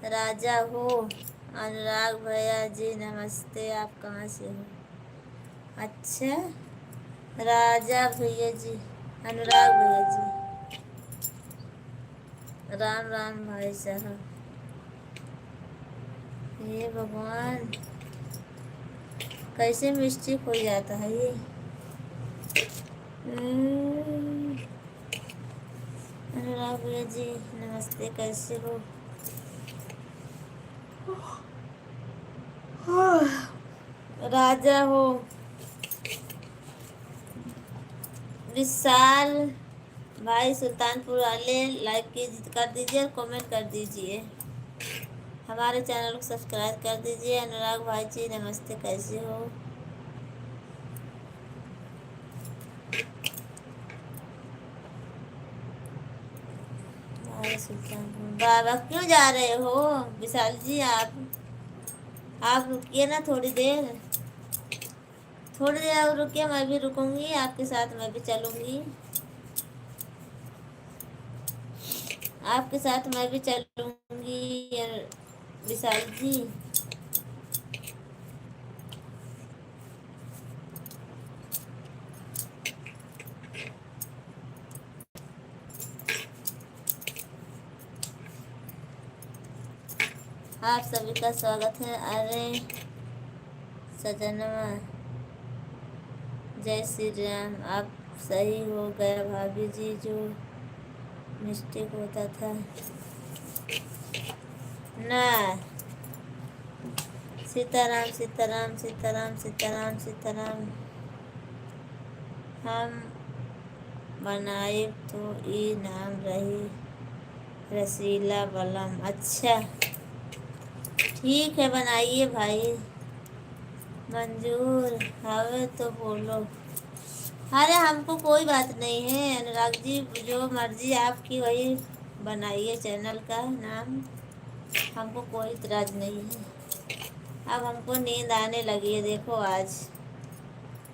S1: राजा हो अनुराग भैया जी नमस्ते। आप कहाँ से हो। अच्छा राजा भैया जी, अनुराग भैया जी राम राम भाई साहब। ये भगवान कैसे मिस्टेक हो जाता है ये। अनुराग भैया जी नमस्ते, कैसे हो। राजा हो विशाल भाई सुल्तानपुर वाले लाइक कर दीजिए और कमेंट कर दीजिए। हमारे चैनल को सब्सक्राइब कर दीजिए। अनुराग भाई जी नमस्ते, कैसे हो। भाई सुल्तानपुर बाबा क्यों जा रहे हो विशाल जी। आप रुकिए ना थोड़ी देर, थोड़ी देर और रुकिए, मैं भी रुकूंगी आपके साथ, मैं भी चलूंगी आपके साथ, मैं भी चलूंगी विशाल जी। आप सभी का स्वागत है। अरे सजनवा जय श्री राम। आप सही हो गया भाभी जी, जो मिस्टेक होता था ना। सीताराम सीताराम सीताराम सीताराम सीताराम। हम बनाए तो ये नाम रही रसीला बलम। अच्छा ठीक है बनाइए भाई, मंजूर हवे तो बोलो। अरे हमको कोई बात नहीं है अनुराग जी, जो मर्जी आपकी वही बनाइए चैनल का नाम, हमको कोई इतराज नहीं है। अब हमको नींद आने लगी है देखो, आज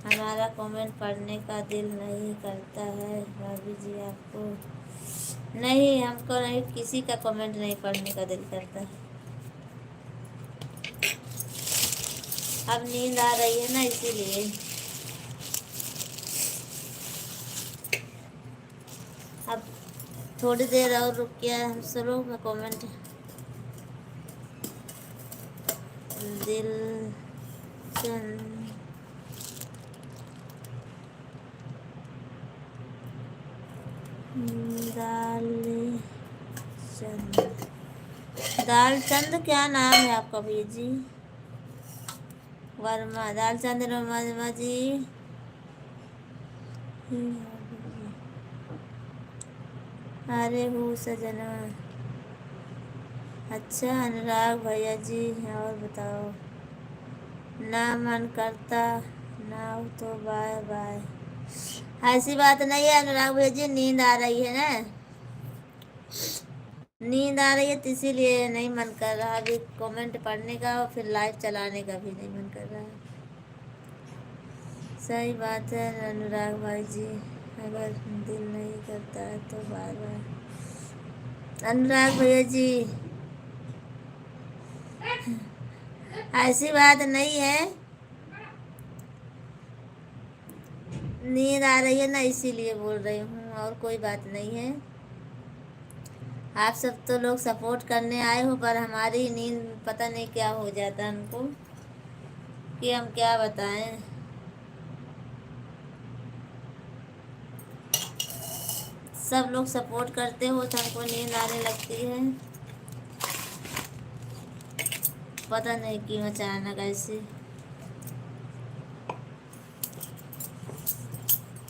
S1: हमारा कमेंट पढ़ने का दिल नहीं करता है भाभी जी। आपको नहीं, हमको नहीं, किसी का कमेंट नहीं पढ़ने का दिल करता। अब नींद आ रही है ना इसीलिए। अब थोड़ी देर और रुक के हम स्लो में कमेंट। दिल चंद दाल चंद दालचंद क्या नाम है आपका भैया जी? वर्मा, दालचंद वर्मा जी। अरे हूँ सजना। अच्छा अनुराग भैया जी, और बताओ। ना मन करता ना हो तो बाय बाय। ऐसी बात नहीं है अनुराग भैया जी, नींद आ रही है ना, नींद आ रही है तो इसीलिए नहीं मन कर रहा अभी कमेंट पढ़ने का और फिर लाइव चलाने का भी नहीं मन कर रहा है। सही बात है अनुराग भाई जी, अगर दिल नहीं करता है तो बाय बाय। अनुराग भैया जी ऐसी बात नहीं है, नींद आ रही है ना इसीलिए बोल रही हूँ, और कोई बात नहीं है। आप सब तो लोग सपोर्ट करने आए हो, पर हमारी नींद पता नहीं क्या हो जाता है हमको कि हम क्या बताएं। सब लोग सपोर्ट करते हो तो हमको नींद आने लगती है, पता नहीं क्यों अचानक ऐसे।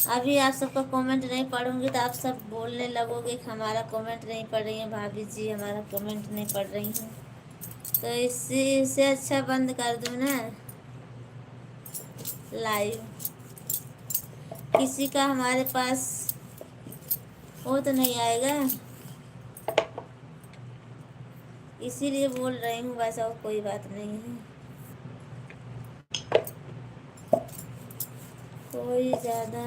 S1: अभी आप सबका कमेंट नहीं पढ़ूंगी तो आप सब बोलने लगोगे कि हमारा कमेंट नहीं पढ़ रही हैं भाभी जी, हमारा कमेंट नहीं पढ़ रही हैं, तो इसी से अच्छा बंद कर दूँ ना लाइव। किसी का हमारे पास वो तो नहीं आएगा, इसीलिए बोल रही हूँ, बस और कोई बात नहीं है। कोई ज़्यादा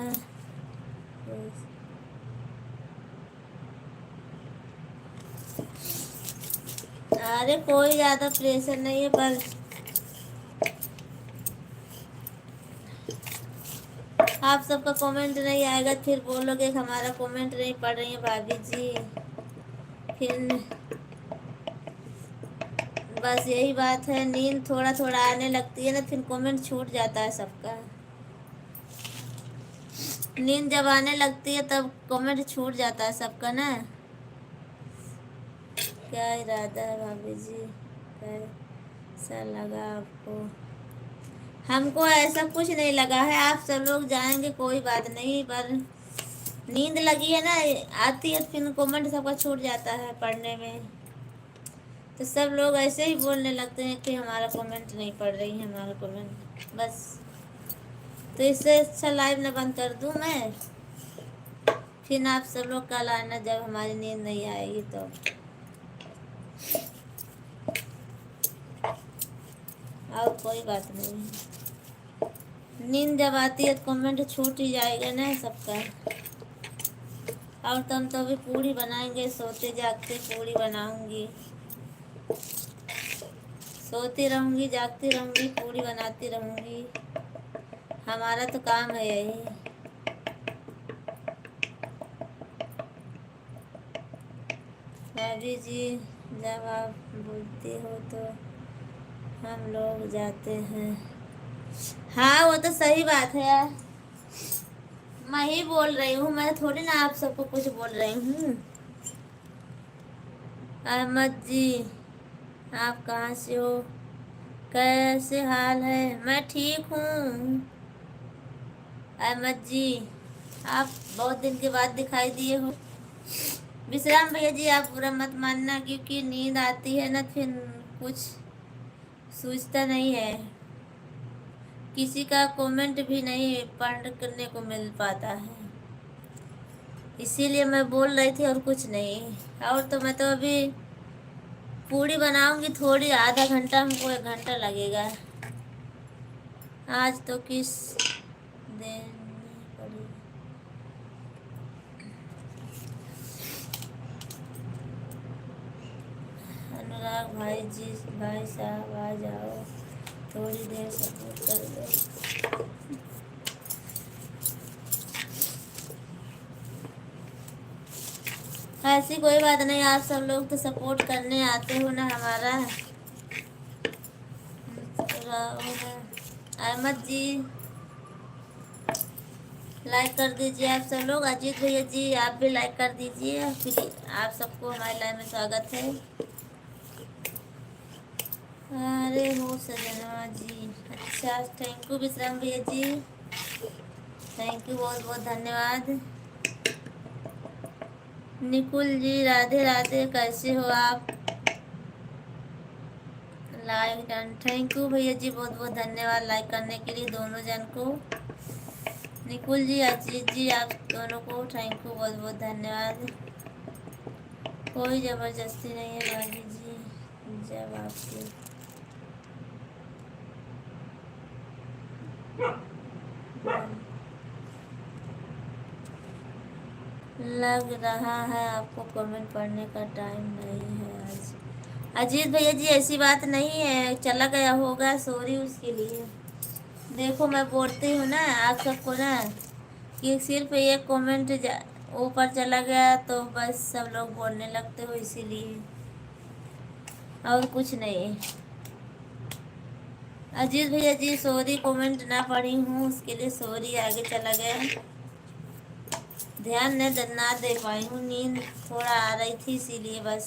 S1: अरे कोई ज़्यादा प्रेशर नहीं है, पर आप सबका कमेंट नहीं आएगा फिर बोलोगे कि हमारा कमेंट नहीं पढ़ रही है भाभी जी, फिर बस यही बात है। नींद थोड़ा थोड़ा आने लगती है ना, फिर कमेंट छूट जाता है सबका। नींद जब आने लगती है तब कमेंट छूट जाता है सबका ना। क्या इरादा है भाभी जी, कैसा लगा आपको? हमको ऐसा कुछ नहीं लगा है, आप सब लोग जाएंगे कोई बात नहीं, पर नींद लगी है ना, आती है फिर कमेंट सबका छूट जाता है पढ़ने में, तो सब लोग ऐसे ही बोलने लगते हैं कि हमारा कमेंट नहीं पढ़ रही है, हमारा कमेंट बस। तो इससे अच्छा लाइव ना बंद कर दूं मैं, फिर आप सब लोग कल आना जब हमारी नींद नहीं आएगी तो। और कोई बात नहीं है, नींद जब आती है तो कमेंट छूट ही जाएगा ना सबका। और तुम तो अभी पूड़ी बनाएंगे, सोते जागते पूड़ी बनाऊंगी, सोती रहूंगी जागती रहूंगी पूड़ी बनाती रहूंगी, हमारा तो काम है यही। भाभी जी जब आप बोलती हो तो हम लोग जाते हैं। हाँ वो तो सही बात है यार, मैं ही बोल रही हूँ, मैं थोड़ी ना आप सबको कुछ बोल रही हूँ। अहमद जी आप कहाँ से हो, कैसे हाल है? मैं ठीक हूँ अहमद जी, आप बहुत दिन के बाद दिखाई दिए हो। विश्राम भैया जी आप बुरा मत मानना, क्योंकि नींद आती है ना फिर कुछ सूझता नहीं है, किसी का कमेंट भी नहीं पढ़ करने को मिल पाता है, इसीलिए मैं बोल रही थी और कुछ नहीं। और तो मैं तो अभी पूड़ी बनाऊंगी थोड़ी, आधा घंटा, हमको 1 घंटा लगेगा। आज तो किस देनी पड़ी। अनुराग भाई जी, भाई साहब आ जाओ, थोड़ी देर सपोर्ट कर दो। ऐसी कोई बात नहीं, आप सब लोग तो सपोर्ट करने आते हो ना हमारा। अहमद जी लाइक कर दीजिए आप सब लोग। अजीत भैया जी आप भी लाइक कर दीजिए। फिर आप सबको हमारे लाइव में स्वागत है। अरे हो सजना जी, अच्छा थैंक यू विश्राम भैया जी, थैंक यू, बहुत बहुत धन्यवाद। निकुल जी राधे राधे, कैसे हो आप? लाइक डन, थैंक यू भैया जी, बहुत बहुत धन्यवाद लाइक करने के लिए दोनों जन को। निकुल जी अजीत जी आप दोनों को थैंक यू, बहुत बहुत धन्यवाद। कोई ज़बरदस्ती नहीं है भाभी जी, जब आपकी लग रहा है आपको कमेंट पढ़ने का टाइम नहीं है आज। अजीत भैया जी ऐसी बात नहीं है, चला गया होगा, सॉरी उसके लिए। देखो मैं बोलती हूँ ना आप सबको ना कि सिर्फ एक कमेंट ऊपर चला गया तो बस सब लोग बोलने लगते हो, इसीलिए, और कुछ नहीं। अजीत भैया जी सॉरी, कमेंट ना पढ़ी हूँ उसके लिए सॉरी, आगे चला गया, ध्यान ना दे पाई हूँ, नींद थोड़ा आ रही थी इसीलिए बस।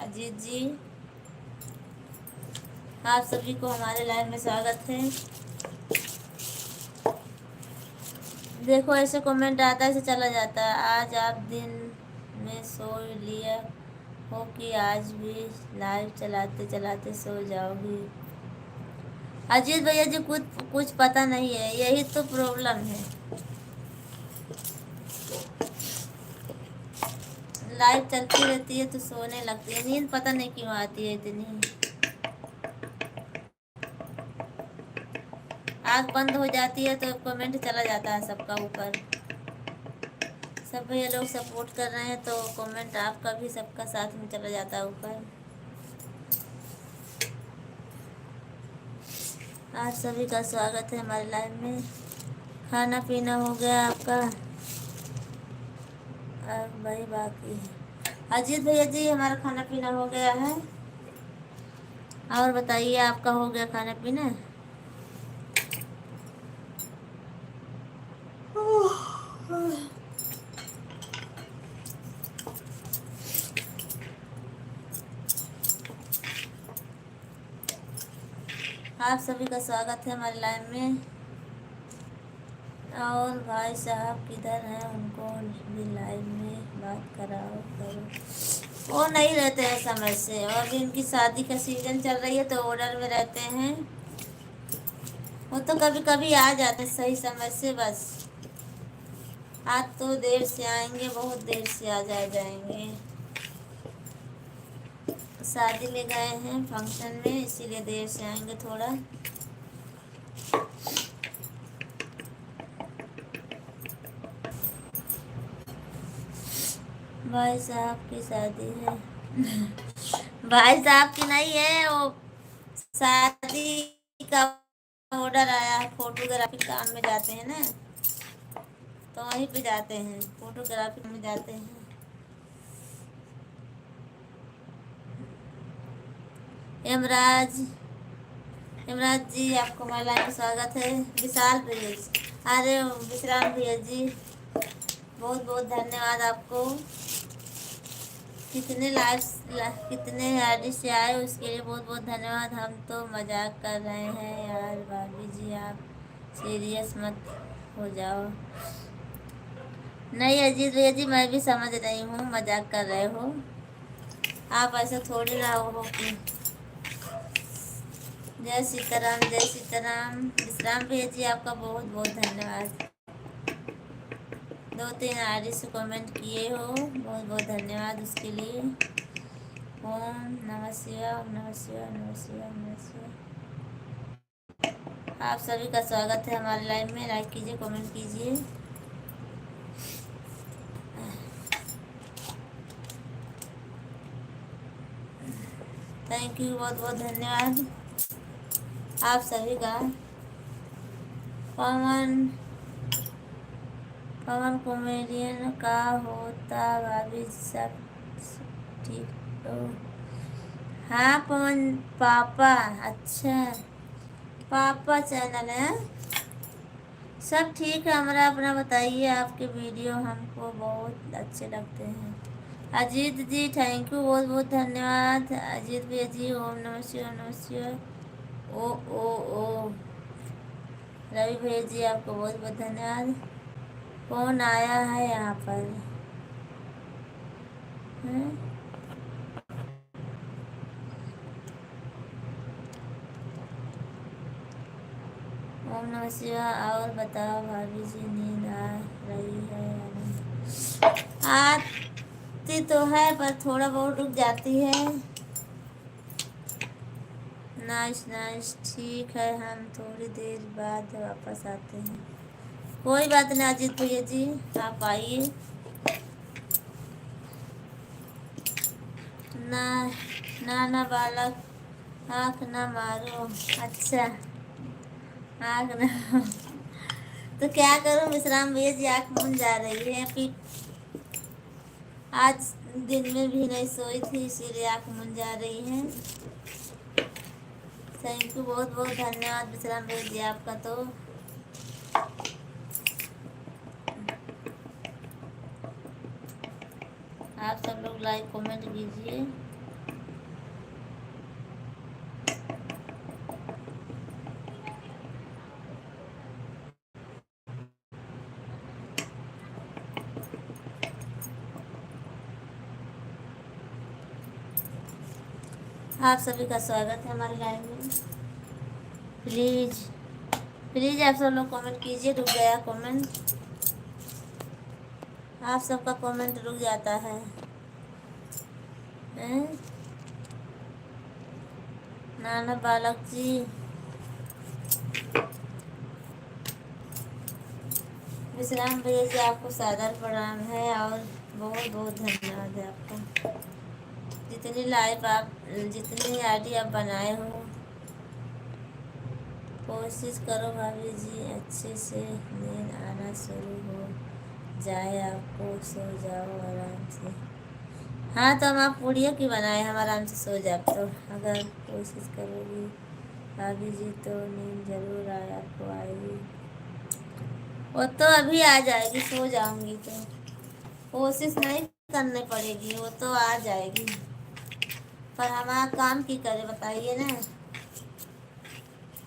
S1: अजीत जी आप सभी को हमारे लाइव में स्वागत है। देखो ऐसे कमेंट आता है, ऐसे चला जाता है। आज आप दिन में सो लिया हो कि आज भी लाइव चलाते चलाते सो जाओगी? अजीत भैया जी कुछ कुछ पता नहीं है, यही तो प्रॉब्लम है। लाइव चलती रहती है तो सोने लगती है, नींद पता नहीं क्यों आती है इतनी। आँख बंद हो जाती है तो कमेंट चला जाता है सबका ऊपर। सब भैया लोग सपोर्ट कर रहे हैं तो कमेंट आपका भी सबका साथ में चला जाता है ऊपर। आप सभी का स्वागत है हमारे लाइव में। खाना पीना हो गया आपका? अब भाई बाकी है। अजीत भैया जी हमारा खाना पीना हो गया है, और बताइए आपका हो गया खाना पीना? आप सभी का स्वागत है हमारे लाइव में। और भाई साहब किधर हैं, उनको भी लाइव में बात कराओ करो। वो नहीं रहते हैं समय से, और भी इनकी शादी का सीजन चल रही है तो ऑर्डर में रहते हैं। वो तो कभी कभी आ जाते सही समय से बस। आज तो देर से आएंगे, बहुत देर से आ जाएंगे। शादी में गए हैं फंक्शन में, इसीलिए देर से आएंगे थोड़ा। भाई साहब की शादी है। भाई साहब की नहीं है, वो शादी का ऑर्डर आया है, फोटोग्राफी काम में जाते हैं ना, तो वहीं पे जाते हैं, फोटोग्राफी में जाते हैं। यमराज, यमराज जी आपको हमारे लाइव में स्वागत है। विशाल भैया जी, अरे विश्राम भैया जी बहुत बहुत धन्यवाद आपको। कितने कितने आईडी से आए उसके लिए बहुत बहुत धन्यवाद। हम तो मजाक कर रहे हैं यार, भाभी जी आप सीरियस मत हो जाओ। नहीं अजीत भैया जी मैं भी समझ रही हूँ मजाक कर रहे हो, आप ऐसा थोड़ी ना हो कि। जय सीताराम, जय सीताराम। विश्राम भैया जी आपका बहुत बहुत धन्यवाद, 2-3 आईडी से कमेंट किए हो, बहुत बहुत धन्यवाद उसके लिए। ओम नमः शिवाय, ओम नमः शिवाय, नमः शिवाय, नमः शिवाय। आप सभी का स्वागत है हमारे लाइव में। लाइक कीजिए, कमेंट कीजिए। थैंक यू, बहुत बहुत धन्यवाद आप सभी का। पवन पवन कॉमेडियन का होता भाभी सब ठीक तो। हाँ पवन पापा, अच्छा पापा चैनल है। सब ठीक है हमारा, अपना बताइए। आपके वीडियो हमको बहुत अच्छे लगते हैं। अजीत जी थैंक यू, बहुत बहुत धन्यवाद अजीत भैया जी। ओम नमः शिवाय, ओम नमः शिवाय। ओ रवि भैया जी आपको बहुत बहुत धन्यवाद। कौन आया है यहाँ पर हैं? ओम नमः शिवाय। और बताओ भाभी जी नींद आ रही है या नहीं? आती तो है पर थोड़ा बहुत रुक जाती है। नाइस नाइस, ठीक है हम थोड़ी देर बाद वापस आते हैं। कोई बात नहीं अजीत भैया जी, आप आइए। ना नाना बालक आँख ना मारो, अच्छा आँख ना तो क्या करूं विश्राम भैया जी, आँख मूंद जा रही है। फिर आज दिन में भी नहीं सोई थी इसीलिए आँख मूंद जा रही है। थैंक यू, बहुत बहुत धन्यवाद विश्राम भैया जी आपका। तो आप सब लोग लाइक कमेंट कीजिए। आप सभी का स्वागत है हमारे लाइव में। प्लीज प्लीज आप सब लोग कमेंट कीजिए। रुक गया कमेंट, आप सबका कमेंट रुक जाता है हैं? नाना बालक जी विश्राम भैया जी आपको सादर प्रणाम है और बहुत बहुत धन्यवाद है आपका। जितनी लाइव आप जितनी आईडी आप बनाए हो, कोशिश करो भाभी जी अच्छे से नींद आना शुरू हो जाए, आपको सो जाओ आराम से। हाँ तो हम आप पूड़ियों की बनाए, हम आराम से सो जाए। तो अगर कोशिश करोगी भाभी जी तो नींद जरूर आए आपको आएगी। वो तो अभी आ जाएगी, सो जाऊंगी तो कोशिश नहीं करनी पड़ेगी, वो तो आ जाएगी। पर हमारा काम की करे बताइए ना।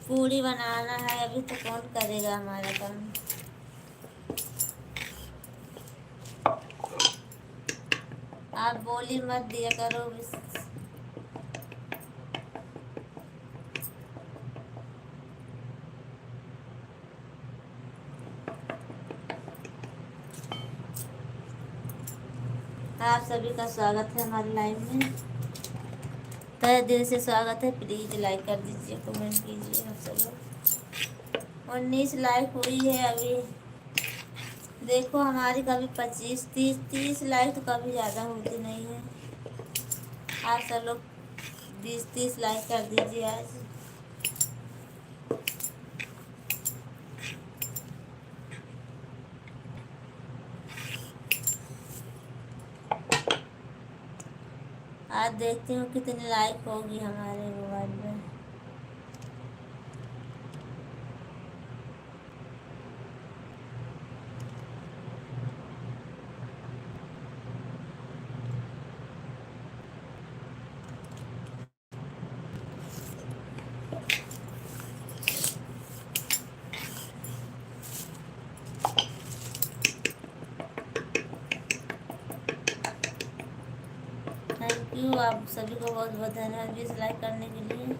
S1: पूड़ी बनाना है अभी तो कौन करेगा हमारा काम। आप बोली मत दिया करो। आप सभी का स्वागत है हमारे लाइव में, तहे दिल से स्वागत है। प्लीज लाइक कर दीजिए, कमेंट कीजिए। आप सब लोग 19 लाइक हुई है अभी। देखो हमारी कभी 25 30 लाइक तो कभी ज़्यादा होती नहीं है। आप सब लोग 20-30 लाइक कर दीजिए आज। आज देखती हूँ कितनी लाइक होगी हमारे मोबाइल में। थैंक यू, आप सभी को बहुत बहुत धन्यवाद 20 लाइक करने के लिए।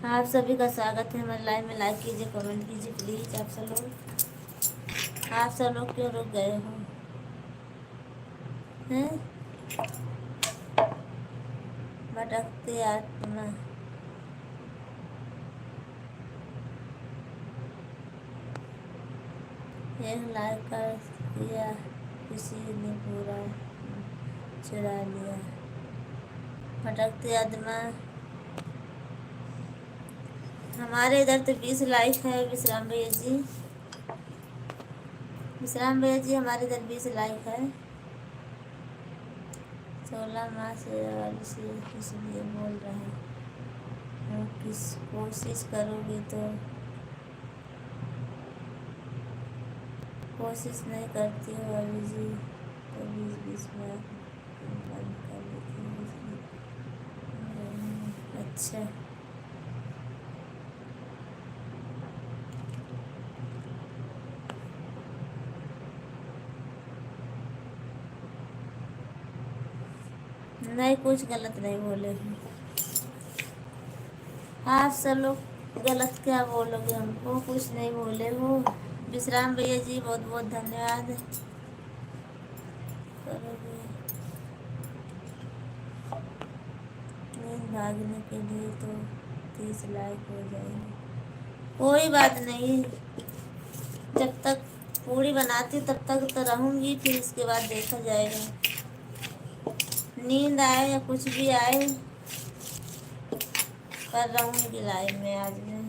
S1: आप सभी का स्वागत है हमारे लाइव में। लाइक कीजिए, कमेंट कीजिए प्लीज। आप सब लोग क्यों रुक गए हो हैं? भटकते आत्मा। एक लाइक कर दिया किसी ने पूरा चुरा लिया। भटकती आत्मा। हमारे इधर तो 20 लाइक है विश्राम भैया जी। विश्राम भैया जी हमारे इधर 20 लाइक है। 16 माह से इसलिए बोल रहे हैं किस कोशिश करोगी तो कोशिश नहीं करती हो अभी जी, तो 20-20 में बंद कर देती हूँ। अच्छा नहीं, कुछ गलत नहीं बोले हैं आप सब लोग। गलत क्या बोलोगे, हमको कुछ नहीं बोले हो। विश्राम भैया जी बहुत बहुत धन्यवाद। करोगे नींद भागने के लिए तो 30 लाइक हो जाएंगे। कोई बात नहीं, जब तक पूरी बनाती तब तक तो रहूंगी, फिर इसके बाद देखा जाएगा। नींद आए या कुछ भी आए पर रहूंगी लाइव में आज मैं।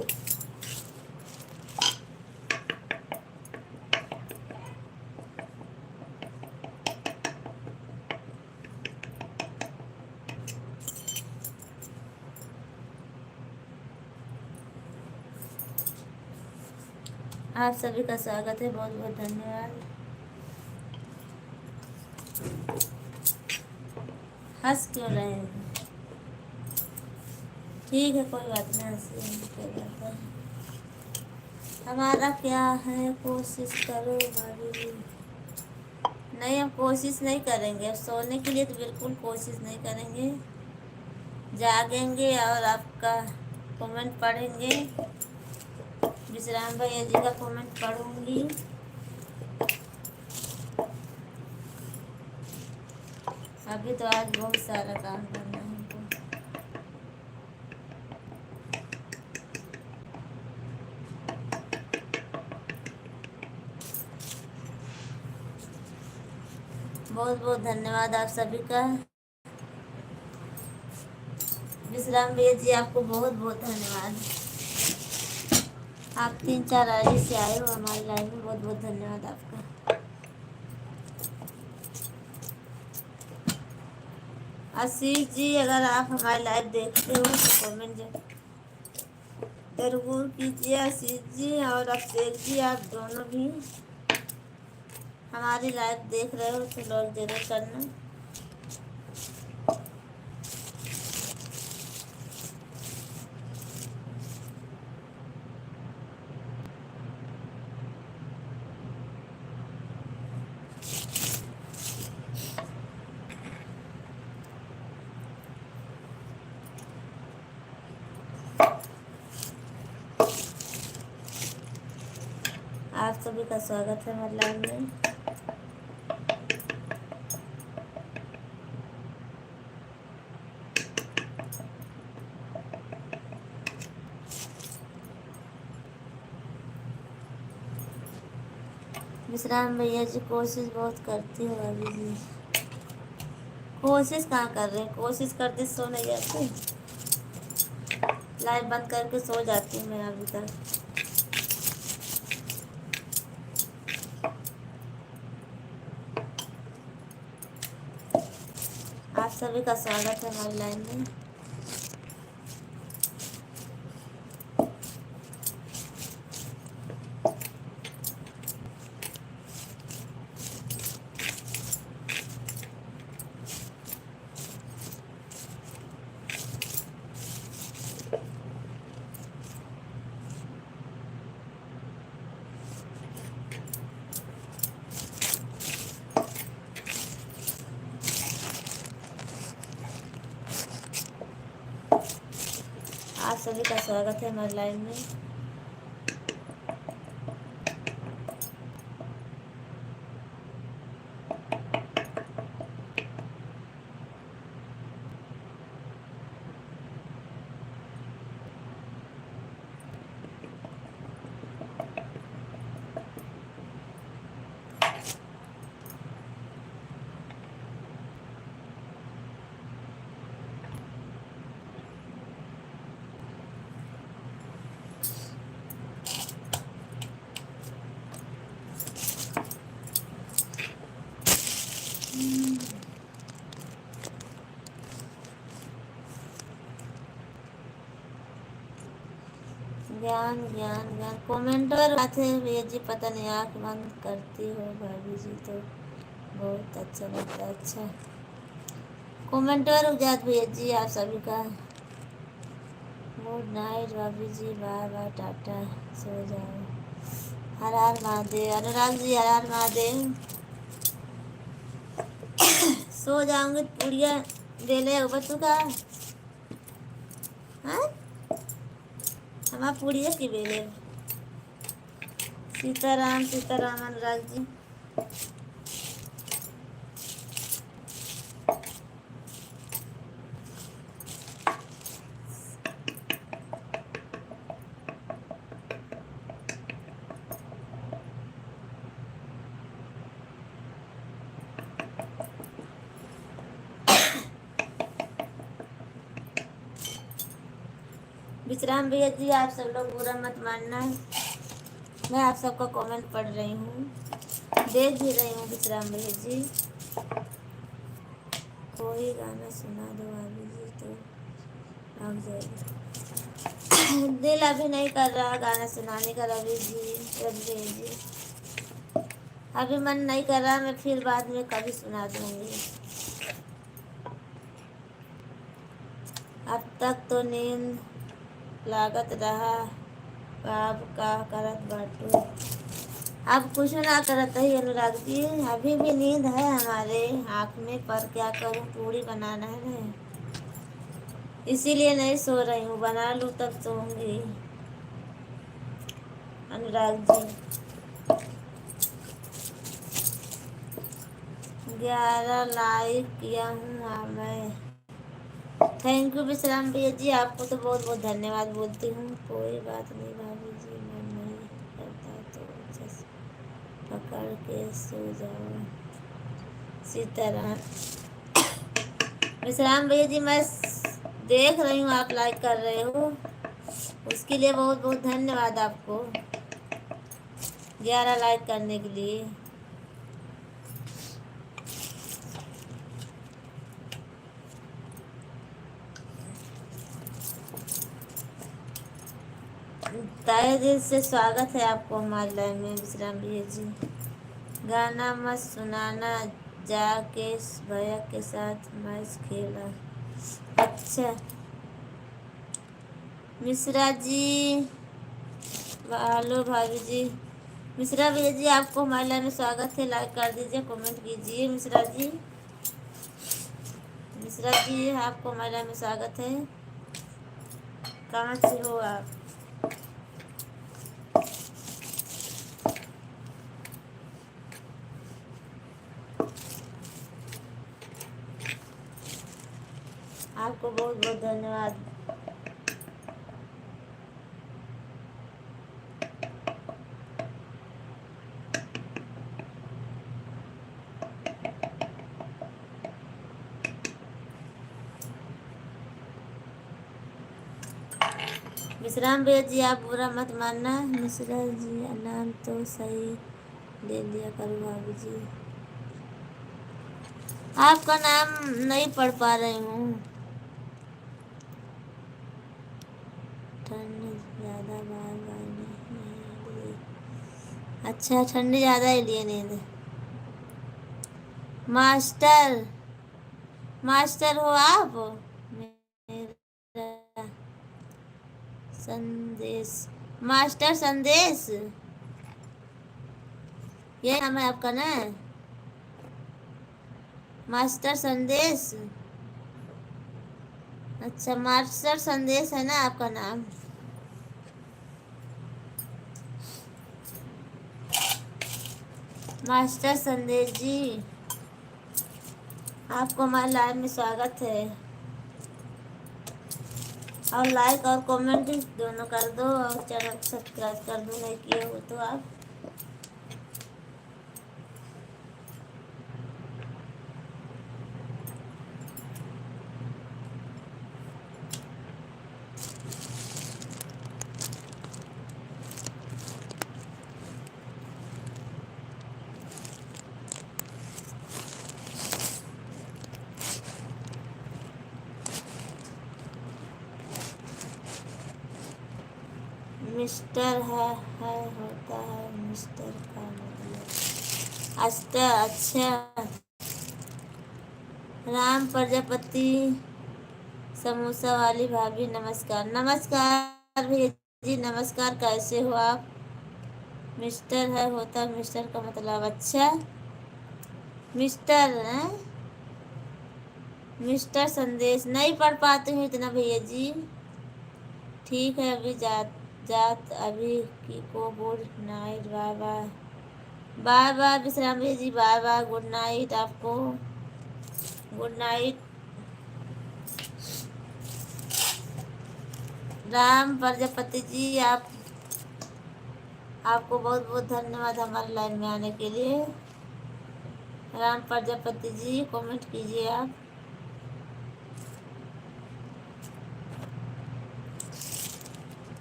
S1: आप सभी का स्वागत है, बहुत बहुत धन्यवाद। हंस क्यों रहे हैं? ठीक है कोई बात नहीं, हंसी कोई बात है। हमारा क्या है, कोशिश करो भाभी जी। नहीं, हम कोशिश नहीं करेंगे, सोने के लिए तो बिल्कुल कोशिश नहीं करेंगे। जागेंगे और आपका कमेंट पढ़ेंगे। विश्राम भैया जी का कमेंट पढ़ूंगी। अभी तो आज बहुत सारा काम करना है हमको। बहुत बहुत धन्यवाद आप सभी का। विश्राम भैया जी आपको बहुत बहुत धन्यवाद। आप 3-4 आईडी से आए हो हमारी लाइव में, बहुत बहुत धन्यवाद आपका। आशीष जी अगर आप हमारी लाइव देखते हो तो कमेंट जरूर कीजिए। आशीष जी और अभिषेक जी, आप दोनों भी हमारी लाइव देख रहे हो तो लोग जरूर करना। आप सभी का स्वागत है हमारे लाइव में। विश्राम भैया जी कोशिश बहुत करती हो अभी जी। कोशिश कहाँ कर रहे हैं, कोशिश करते सो नहीं जाते। लाइव बंद करके सो जाती हूँ मैं अभी तक। आप सभी का स्वागत है हमारी लाइव में। आप सभी का स्वागत है हमारे लाइव में। ज्ञान ज्ञान ज्ञान कमेंटर आते हैं भैया जी, पता नहीं आँख बंद करती हो भाभी जी तो बहुत अच्छा लगता है। अच्छा कमेंटर उजात भैया जी आप सभी का गुड नाइट भाभी जी, बाय बाय टाटा, सो जाओ। हर हर महादेव अनुराग जी, हर हर महादेव। सो जाऊंगी पुड़िया बेले बच्चों का। हाँ हमारा पुड़िया की बेले। सीताराम सीताराम अनुराग जी। विश्राम भैया जी आप सब लोग बुरा मत मानना, मैं आप सबका कमेंट पढ़ रही हूँ, देख भी रही हूँ। विश्राम भैया जी कोई गाना सुना दो भाभी जी तो भाग जाएगी। दिल अभी नहीं कर रहा गाना सुनाने का रवि जी, रवि भैया जी अभी मन नहीं कर रहा, मैं फिर बाद में कभी सुना दूंगी। अब तक तो नींद लागत रहा, अब का करत बाटू। अब कुछ ना करत ही अनुराग जी, अभी भी नींद है हमारे आँख में, पर क्या करूँ पूरी बनाना है ना, इसीलिए नहीं सो रही हूँ, बना लूँ तब सोऊंगी। अनुराग जी 11 लाइक किया हूँ मैं, थैंक यू विश्राम भैया जी, आपको तो बहुत बहुत धन्यवाद बोलती हूँ। कोई बात नहीं भाभी जी, मन नहीं करता तो अच्छा से पकड़ के सो जाओ। सीताराम विश्राम भैया जी मैं देख रही हूँ आप लाइक कर रहे हो, उसके लिए बहुत बहुत धन्यवाद आपको 11 लाइक करने के लिए। तहे दिल से स्वागत है आपको हमारे लाइव में विश्राम भैया जी। गाना मत सुनाना, जाके भैया के साथ मैच खेला। अच्छा मिश्रा जी, हेलो भाभी जी। मिश्रा भैया जी आपको हमारे लाइव में स्वागत है, लाइक कर दीजिए, कमेंट कीजिए। मिश्रा जी, मिश्रा जी आपको हमारे लाइव में स्वागत है। कहाँ से हो आप? आपको बहुत बहुत धन्यवाद। विश्राम भैया जी आप बुरा मत मानना। मिश्रा जी नाम तो सही ले लिया करो भाभी जी, आपका नाम नहीं पढ़ पा रही हूँ। ठंड ज़्यादा बार बार नहीं, अच्छा ठंड ज़्यादा इसलिए नींद। मास्टर मास्टर हो आप? मेरा संदेश, मास्टर संदेश ये नाम है आपका ना? मास्टर संदेश, अच्छा मास्टर संदेश है ना आपका नाम? मास्टर संदेश जी आपको हमारे लाइव में स्वागत है, और लाइक और कमेंट दोनों कर दो, और चैनल सब्सक्राइब कर दो नहीं किए हो तो आप। मिस्टर है होता है मिस्टर का मतलब। अच्छा। राम प्रजापति समोसा वाली भाभी नमस्कार। नमस्कार भैया जी, नमस्कार। कैसे हो आप? मिस्टर है होता है मिस्टर का मतलब। अच्छा, मिस्टर है। मिस्टर संदेश नहीं पढ़ पाती हूँ इतना भैया जी। ठीक है, अभी जात जात अभी की को good night. Bye bye. Bye bye Vishram भैया ji, bye bye, good night आपको, गुड नाइट। राम प्रजापति जी आपको बहुत बहुत धन्यवाद हमारे लाइन में आने के लिए। राम प्रजापति जी कमेंट कीजिए आप।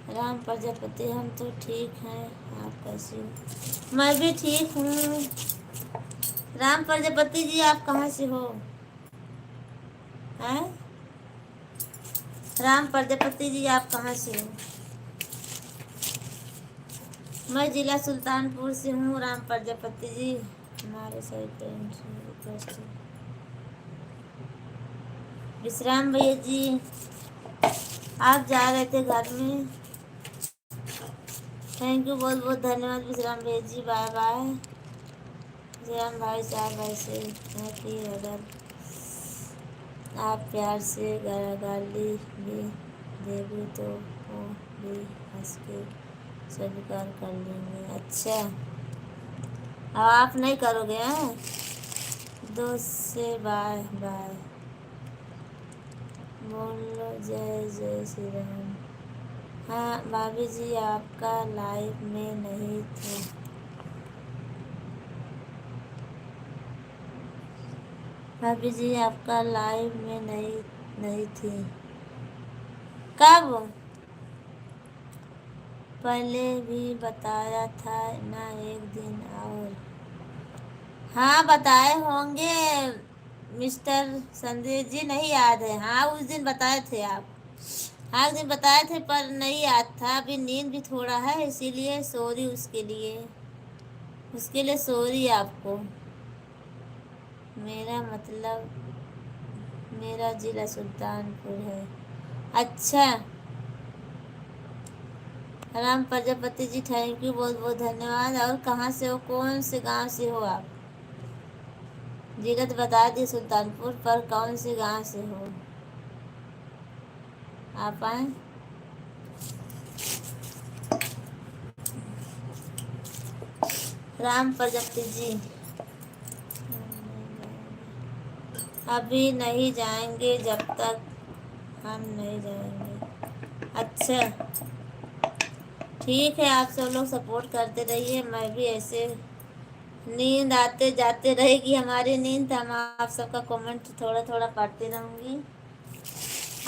S1: राम प्रजापति हम तो ठीक हैं, आप कैसे हो? मैं भी ठीक हूँ। राम प्रजापति जी आप कहाँ से हो? हैं? राम प्रजापति जी आप कहाँ से हो? मैं जिला सुल्तानपुर से हूँ राम प्रजापति जी। हमारे सभी पेरेंट्स रिक्वेस्ट है। विश्राम भैया जी आप जा रहे थे घर में। थैंक यू, बहुत बहुत धन्यवाद विश्राम भैया जी, बाय बाय। विश्राम भाई साहब ऐसे हैं कि अगर आप प्यार से गाली भी देगी तो वो भी हंस के स्वीकार कर लेंगे। अच्छा, अब आप नहीं करोगे हैं? दोस्त से बाय बाय बोलो, जय जय श्री राम। हाँ भाभी जी आपका लाइव में नहीं थे। भाभी जी आपका लाइव में नहीं थी। कब? पहले भी बताया था ना एक दिन और। हाँ बताए होंगे मिस्टर संदेश जी, नहीं याद है। हाँ उस दिन बताए थे आप। हाँ उस दिन बताए थे पर नहीं याद था। अभी नींद भी थोड़ा है इसीलिए सॉरी उसके लिए सॉरी आपको। मेरा मतलब मेरा जिला सुल्तानपुर है। अच्छा, राम प्रजापति जी थैंक यू, बहुत बहुत धन्यवाद। और कहाँ से हो, कौन से गांव से हो आप? जिला तो बता दिए सुल्तानपुर, पर कौन से गांव से हो आप? आए राम प्रजापति जी अभी नहीं जाएंगे जब तक हम नहीं जाएंगे। अच्छा ठीक है, आप सब लोग सपोर्ट करते रहिए। मैं भी ऐसे नींद आते जाते रहेगी हमारी नींद, हम आप सबका कमेंट थोड़ा थोड़ा पढ़ती रहूँगी।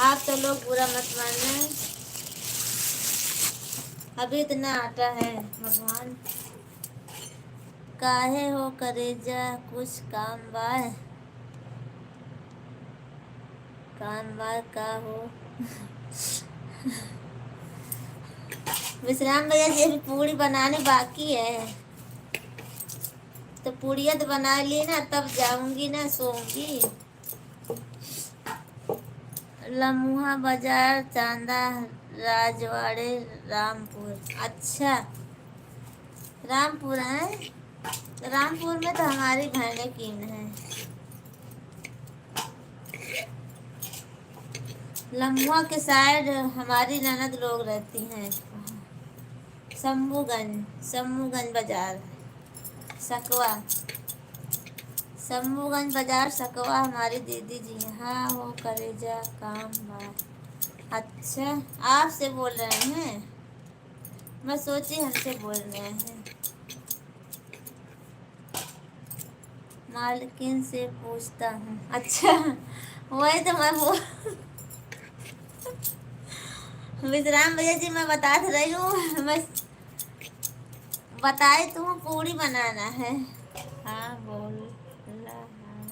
S1: आप सब लोग बुरा मत मानना। अभी इतना आटा है भगवान। काहे हो करेजा कुछ काम बाय का हो? विश्राम भैया जी अभी पूरी बनाने बाकी है, तो पूड़िया तो बना ली ना, तब जाऊंगी ना, सोऊंगी। लम्हा बाजार चांदा राजवाड़े रामपुर। अच्छा रामपुर है। रामपुर में तो हमारी बहनें कीन है। लम्हा के साइड हमारी ननद लोग रहती हैं। शंभूगंज बाजार सकवा। शंभूगंज बाजार सकवा हमारी दीदी जी हैं। हाँ हो करेजा काम बात। अच्छा आपसे बोल रहे हैं, मैं सोची हमसे बोल रहे हैं। मालकिन से पूछता हूँ। अच्छा वही तो मैं बोल। विश्राम भैया जी मैं बता तो रही हूँ, मैं बताई तो पूरी बनाना है। हाँ बोल हाँ।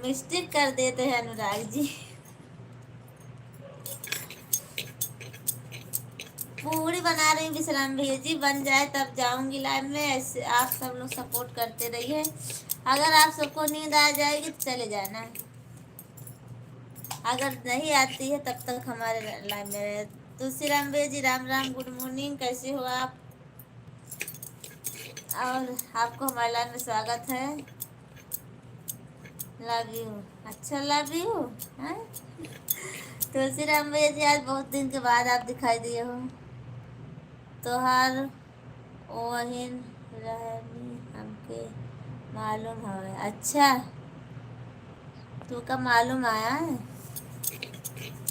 S1: मिस्टेक कर देते हैं अनुराग जी। पूरी बना रही हूँ विश्राम भैया जी, बन जाए तब जाऊंगी लाइव में। ऐसे आप सब लोग सपोर्ट करते रहिए। अगर आप सबको नींद आ जाएगी तो चले जाना, अगर नहीं आती है तब तक हमारे लाइव में रहे। तुलसी राम भैया जी राम राम, गुड मॉर्निंग, कैसे हो आप? और आपको हमारे लाइव में स्वागत है। लव यू, अच्छा लव यू है। तुलसी राम भैया जी आज बहुत दिन के बाद आप दिखाई दिए हो। तोहार ओहिन रहनी हमके मालूम है। अच्छा, तू का मालूम आया है।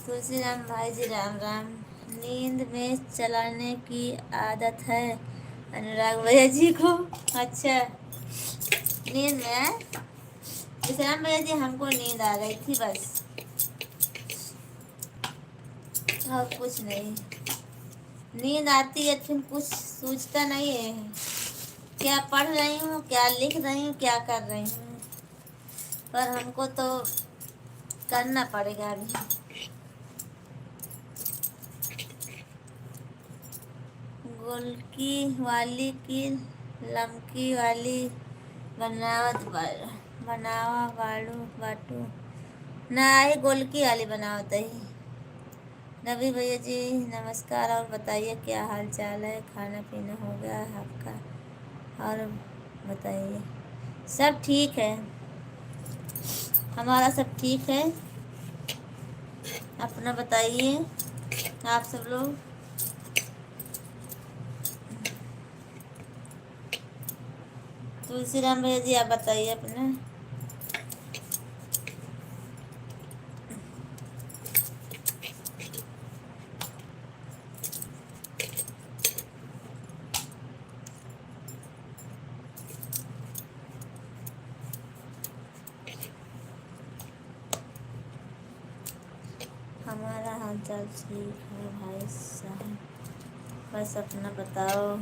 S1: तुलसी राम भाई जी राम राम। नींद में चलाने की आदत है अनुराग भैया जी को। अच्छा, नींद में है। विश्राम भैया जी हमको नींद आ गई थी बस, और कुछ नहीं। नींद आती है फिर कुछ सोचता नहीं है, क्या पढ़ रही हूँ, क्या लिख रही हूँ, क्या कर रही हूँ, पर हमको तो करना पड़ेगा अभी। गोलकी वाली की लमकी वाली बनावा बाड़ू बाटू ना ही गोलकी वाली बनावत ही। रवि भैया जी नमस्कार, और बताइए क्या हाल चाल है, खाना पीना हो गया है आपका? और बताइए, सब ठीक है, हमारा सब ठीक है। अपना बताइए आप सब लोग। तुलसी राम भैया जी आप बताइए अपना। हमारा हाल चाल ठीक है भाई साहब, बस अपना बताओ।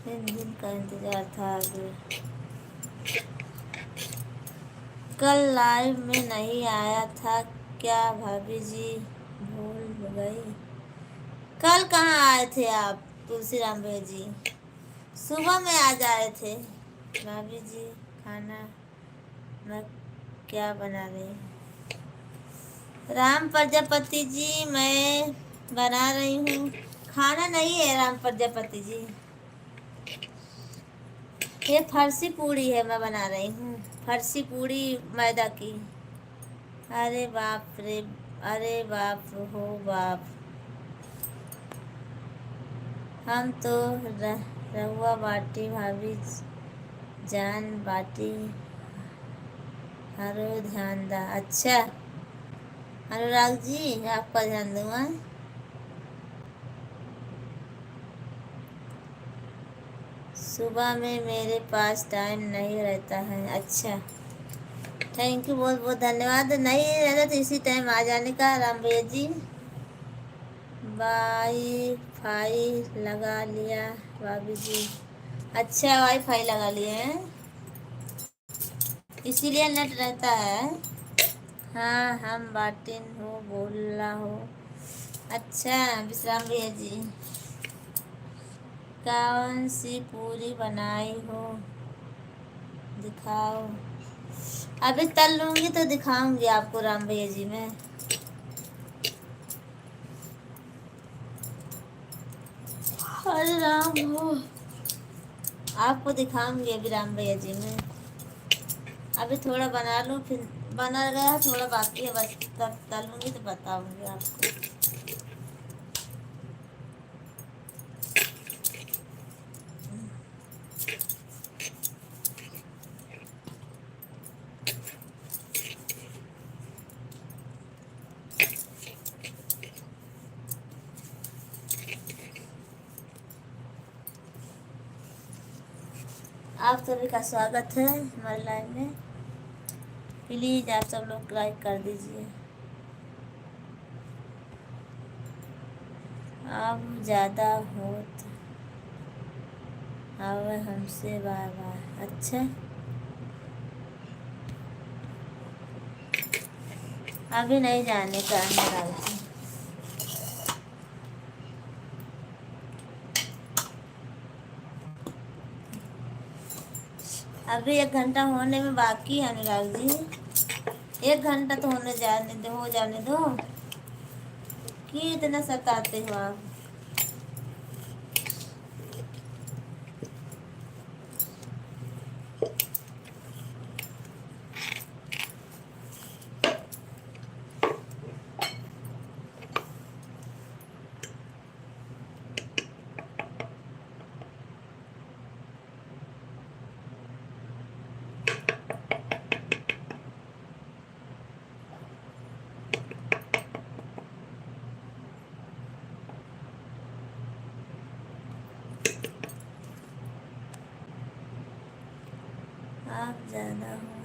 S1: दिन का इंतजार था आगे। कल लाइव में नहीं आया था क्या भाभी जी, भूल गई? कल कहाँ आए थे आप तुलसी राम भैया जी? सुबह में आ जाए थे। भाभी जी खाना मैं क्या बना रही हूँ? राम प्रजापति जी मैं बना रही हूँ खाना। नहीं है राम प्रजापति जी, ये फरसी पूड़ी है, मैं बना रही हूँ फरसी पूड़ी मैदा की। अरे बाप रे, अरे बाप हो बाप, हम तो रहुआ बाटी भाभी जान बाटी हरो ध्यान दा। अच्छा अनुराग जी आपका ध्यान दूंगा। सुबह में मेरे पास टाइम नहीं रहता है। अच्छा, थैंक यू, बहुत बहुत धन्यवाद। नहीं रहता तो इसी टाइम आ जाने का राम भैया जी। वाईफाई लगा लिया भाभी जी। अच्छा, वाईफाई लगा लिए हैं इसीलिए नेट रहता है। हाँ हम बाटिन हो बोला हो। अच्छा विश्राम भैया जी, कौन सी पूरी बनाई हो दिखाओ? अभी तल लूंगी तो दिखाऊंगी आपको राम भैया जी। मैं अरे राम हो, आपको दिखाऊंगी अभी राम भैया जी। मैं अभी थोड़ा बना लूँ, फिर बना गया थोड़ा बाकी है बस, तब तलूंगी तो बताऊंगी आपको। आप सभी का स्वागत है हमारे लाइव में। प्लीज़ आप सब लोग लाइक कर दीजिए। अब ज़्यादा होत आवे हमसे बार बार। अच्छा, अभी नहीं जाने का अनुराग जी। अभी 1 घंटा होने में बाकी है अनुराग जी। 1 घंटा तो होने जाने दो, हो जाने दो। क्यों इतना सताते हो आप? आप ज़्यादा हो।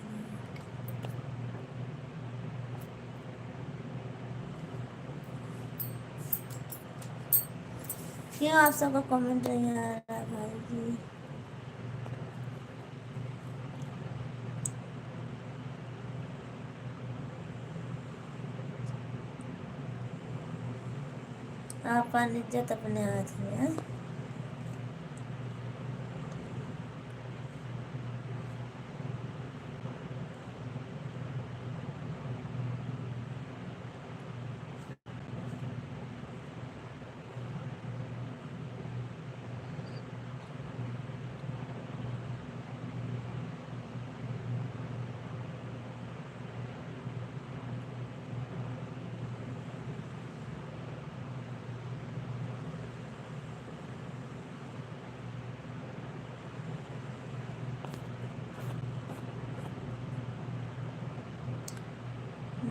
S1: क्यों आप सबका कमेंट नहीं आ रहा भाई जी? आपका इज्जत अपने हाथ में है।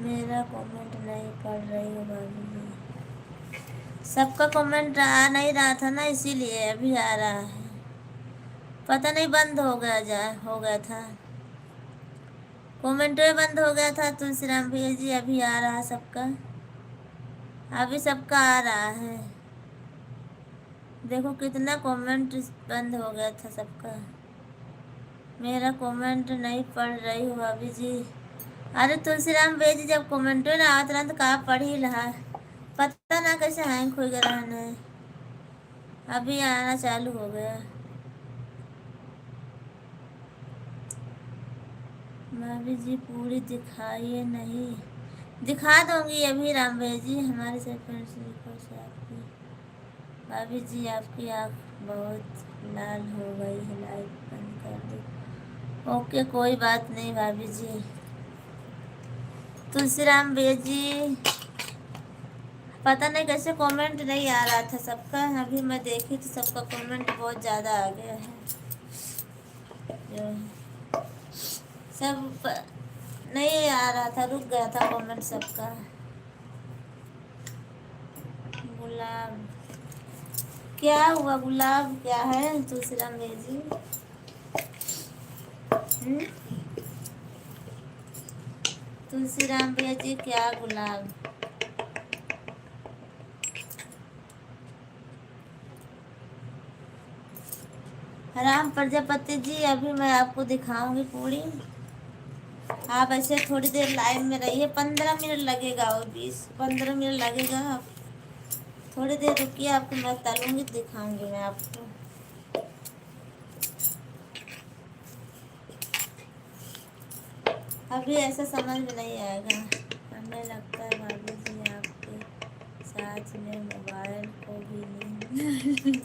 S1: मेरा कमेंट नहीं पढ़ रही हो भाभी जी। सबका कमेंट आ नहीं रहा था ना, इसीलिए अभी आ रहा है। पता नहीं बंद हो गया था। कमेंट में बंद हो गया था। तुलसीराम भैया जी अभी आ रहा है सबका। अभी सबका आ रहा है। देखो कितना कमेंट बंद हो गया था सबका। मेरा कमेंट नहीं पढ़ रही हो भाभी जी। अरे तुलसीराम भैया जी जब कमेंट ना आता रहा तो कहाँ पढ़ ही रहा है। पता ना कैसे हैंग हो गया है। अभी आना चालू हो गया। भाभी जी पूरी दिखाइए नहीं। दिखा दूंगी अभी राम भैया जी। हमारे से फ्रेंड्स से आपकी भाभी जी आपकी आँख बहुत लाल हो गई है, लाइट बंद कर दो। ओके कोई बात नहीं भाभी जी। तुलसीराम भैया जी पता नहीं कैसे कमेंट नहीं आ रहा था सबका। अभी मैं देखी तो सबका कमेंट बहुत ज़्यादा आ गया है। जो सब नहीं आ रहा था, रुक गया था कमेंट सबका। गुलाब क्या हुआ? गुलाब क्या है तुलसीराम भैया जी? तुलसीराम भैया जी क्या गुलाब? राम प्रजापति जी अभी मैं आपको दिखाऊंगी पूरी। आप ऐसे थोड़ी देर लाइव में रहिए। 15 मिनट लगेगा और 15 मिनट लगेगा। आप थोड़ी देर रुकिए, आपको मैं तलूंगी, दिखाऊंगी मैं आपको। अभी ऐसा समझ में नहीं आएगा। हमें लगता है भाभी जी आपके साथ में मोबाइल को भी नहीं।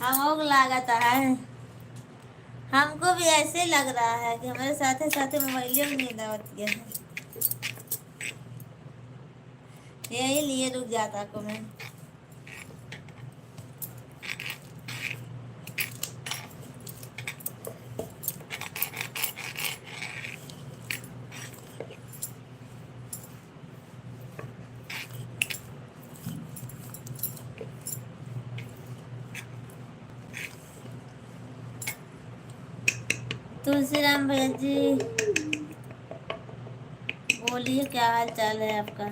S1: हम लागत है। हमको भी ऐसे लग रहा है कि हमारे साथे साथे मोबाइल में नींद आती है। यही लिए रुक जाता को मैं। तुलसीराम भैया जी बोलिए क्या हाल चाल है आपका?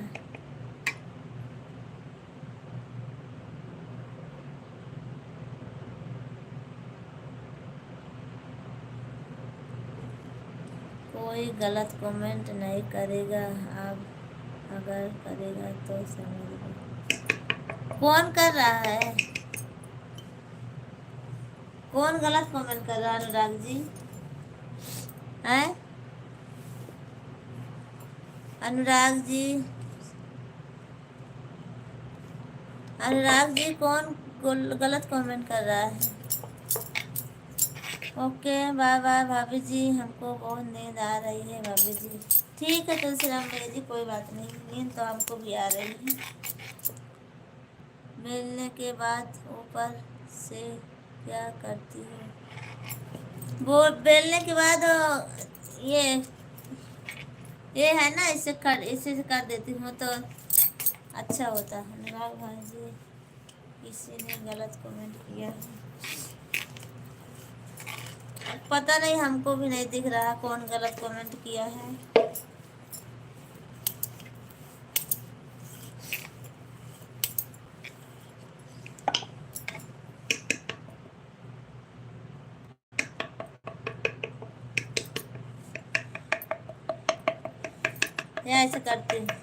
S1: कोई गलत कमेंट नहीं करेगा। आप अगर करेगा तो समझ लो। कौन कर रहा है? कौन गलत कमेंट कर रहा है अनुराग जी? हैं अनुराग जी? अनुराग जी कौन गलत कमेंट कर रहा है? ओके बाय बाय भाभी जी, हमको बहुत नींद आ रही है भाभी जी। ठीक है तुलसीराम भैया जी, कोई बात नहीं, नींद तो हमको भी आ रही है। मिलने के बाद ऊपर से क्या करती हो? वो बेलने के बाद ये ये है ना, इसे से कर देती हूँ तो अच्छा होता है। अनुराग भाई जी किसी ने गलत कमेंट किया है, पता नहीं, हमको भी नहीं दिख रहा कौन गलत कमेंट किया है। या ऐसे करते हैं।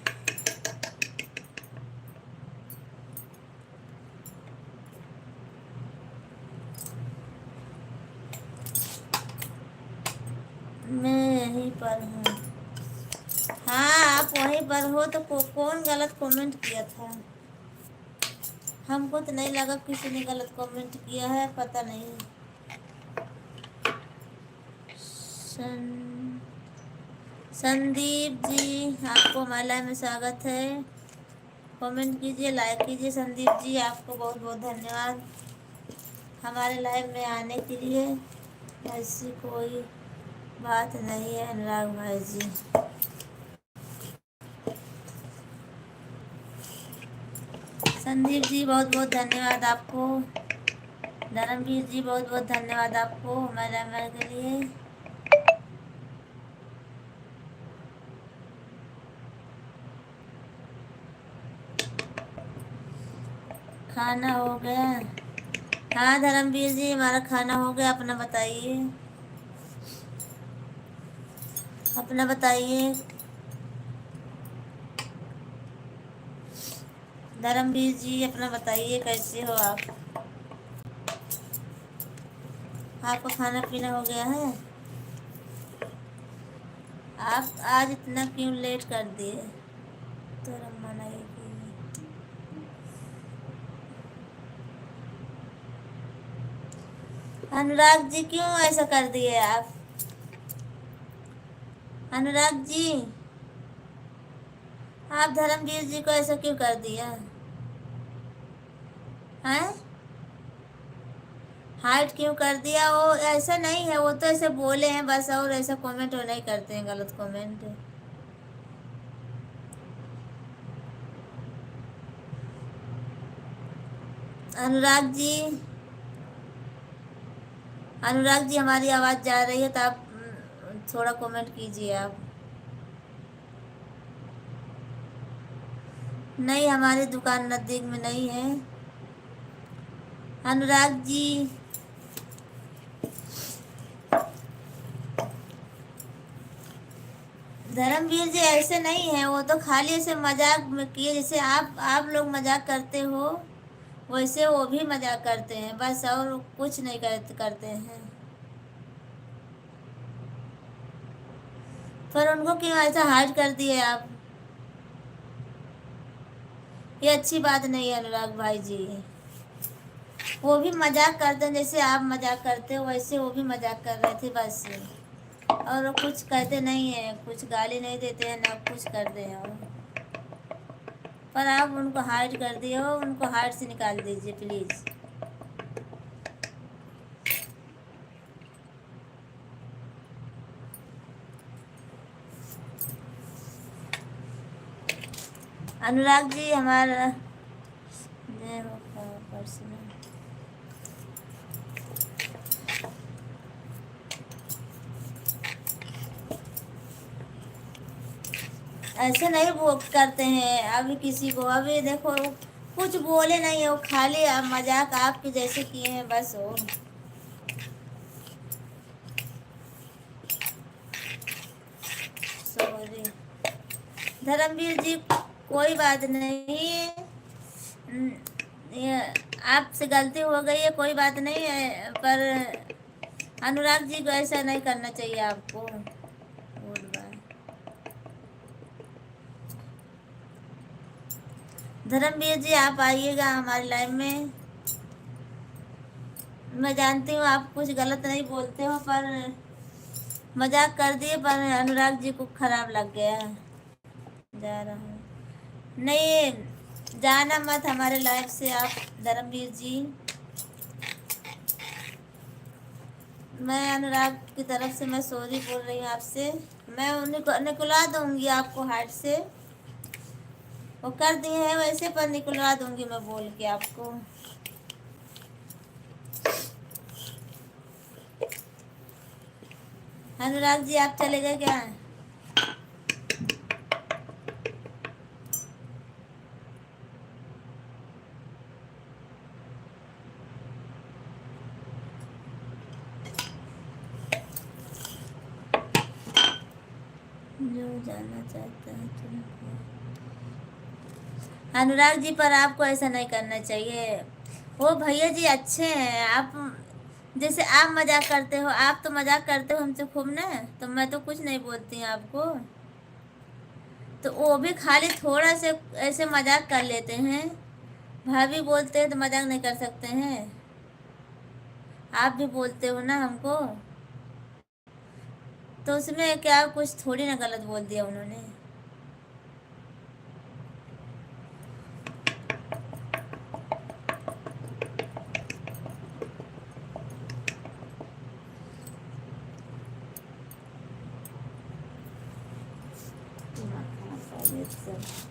S1: मैं यहीं पर हूँ। हाँ आप वहीं पर हो तो कौन गलत कमेंट किया था? हमको तो नहीं लगा किसी ने गलत कमेंट किया है, पता नहीं। संदीप जी आपको हमारे लाइव में स्वागत है। कमेंट कीजिए, लाइक कीजिए। संदीप जी आपको बहुत बहुत धन्यवाद हमारे लाइव में आने के लिए। ऐसी कोई बात नहीं है अनुराग भाई जी। संदीप जी बहुत बहुत धन्यवाद आपको। धर्मवीर जी बहुत बहुत धन्यवाद आपको हमारे के लिए। खाना हो गया? हाँ धर्मवीर जी हमारा खाना हो गया। अपना बताइए, अपना बताइए। धर्मवीर जी अपना बताइए, कैसे हो आप? आपका खाना पीना हो गया है? आप आज इतना क्यों लेट कर दिए? तो मना ही की। अनुराग जी क्यों ऐसा कर दिए आप? अनुराग जी आप धर्मवीर जी को ऐसा क्यों कर दिया है? हाइट क्यों कर दिया? वो ऐसा नहीं है, वो तो ऐसे बोले हैं बस, और ऐसा कमेंट वो नहीं करते हैं गलत कमेंट। अनुराग जी, अनुराग जी हमारी आवाज़ जा रही है तो आप थोड़ा कमेंट कीजिए आप। नहीं हमारी दुकान नज़दीक में नहीं है। अनुराग जी धर्मवीर जी ऐसे नहीं है, वो तो खाली ऐसे मजाक में किए, जैसे आप लोग मजाक करते हो वैसे वो भी मजाक करते हैं बस, और कुछ नहीं करते हैं। पर उनको क्यों ऐसा हाइड कर दिए आप? ये अच्छी बात नहीं है अनुराग भाई जी। वो भी मजाक करते हैं, जैसे आप मजाक करते हो वैसे वो भी मजाक कर रहे थे बस, और वो कुछ कहते नहीं है, कुछ गाली नहीं देते हैं ना कुछ करते हैं। पर आप उनको हाइड कर दिए हो, उनको हाइड से निकाल दीजिए प्लीज़। अनुराग जी हमारा पर्सनल ऐसे नहीं वो करते हैं अभी किसी को। अभी देखो कुछ बोले नहीं है, वो खाली मजाक आपके जैसे किए हैं बस। वो सॉरी धर्मवीर जी, कोई बात नहीं। ये आपसे गलती हो गई है, कोई बात नहीं है, पर अनुराग जी को ऐसा नहीं करना चाहिए आपको। Good bye. धर्मवीर जी आप आइएगा हमारी लाइफ में। मैं जानती हूँ आप कुछ गलत नहीं बोलते हो, पर मजाक कर दिए, पर अनुराग जी को खराब लग गया। जा रहा हूँ। नहीं, जाना मत हमारे लाइफ से आप धर्मवीर जी। मैं अनुराग की तरफ से मैं सॉरी बोल रही हूँ आपसे। मैं उन्हें निकलवा दूंगी आपको हार्ट से। वो कर दिए हैं वैसे, पर निकलवा दूंगी मैं बोल के आपको। अनुराग जी आप चले गए क्या? जो जानना चाहता है तुम। अनुराग जी पर आपको ऐसा नहीं करना चाहिए। वो भैया जी अच्छे हैं। आप जैसे आप मजाक करते हो, आप तो मजाक करते हो हमसे खूब ना, तो मैं तो कुछ नहीं बोलती हूँ आपको। तो वो भी खाली थोड़ा से ऐसे मजाक कर लेते हैं। भाभी बोलते हैं तो मजाक नहीं कर सकते हैं? आप भी बोलते हो ना हमको, तो उसमें क्या कुछ थोड़ी ना गलत बोल दिया उन्होंने। दिमाग खराब कर दिया सब।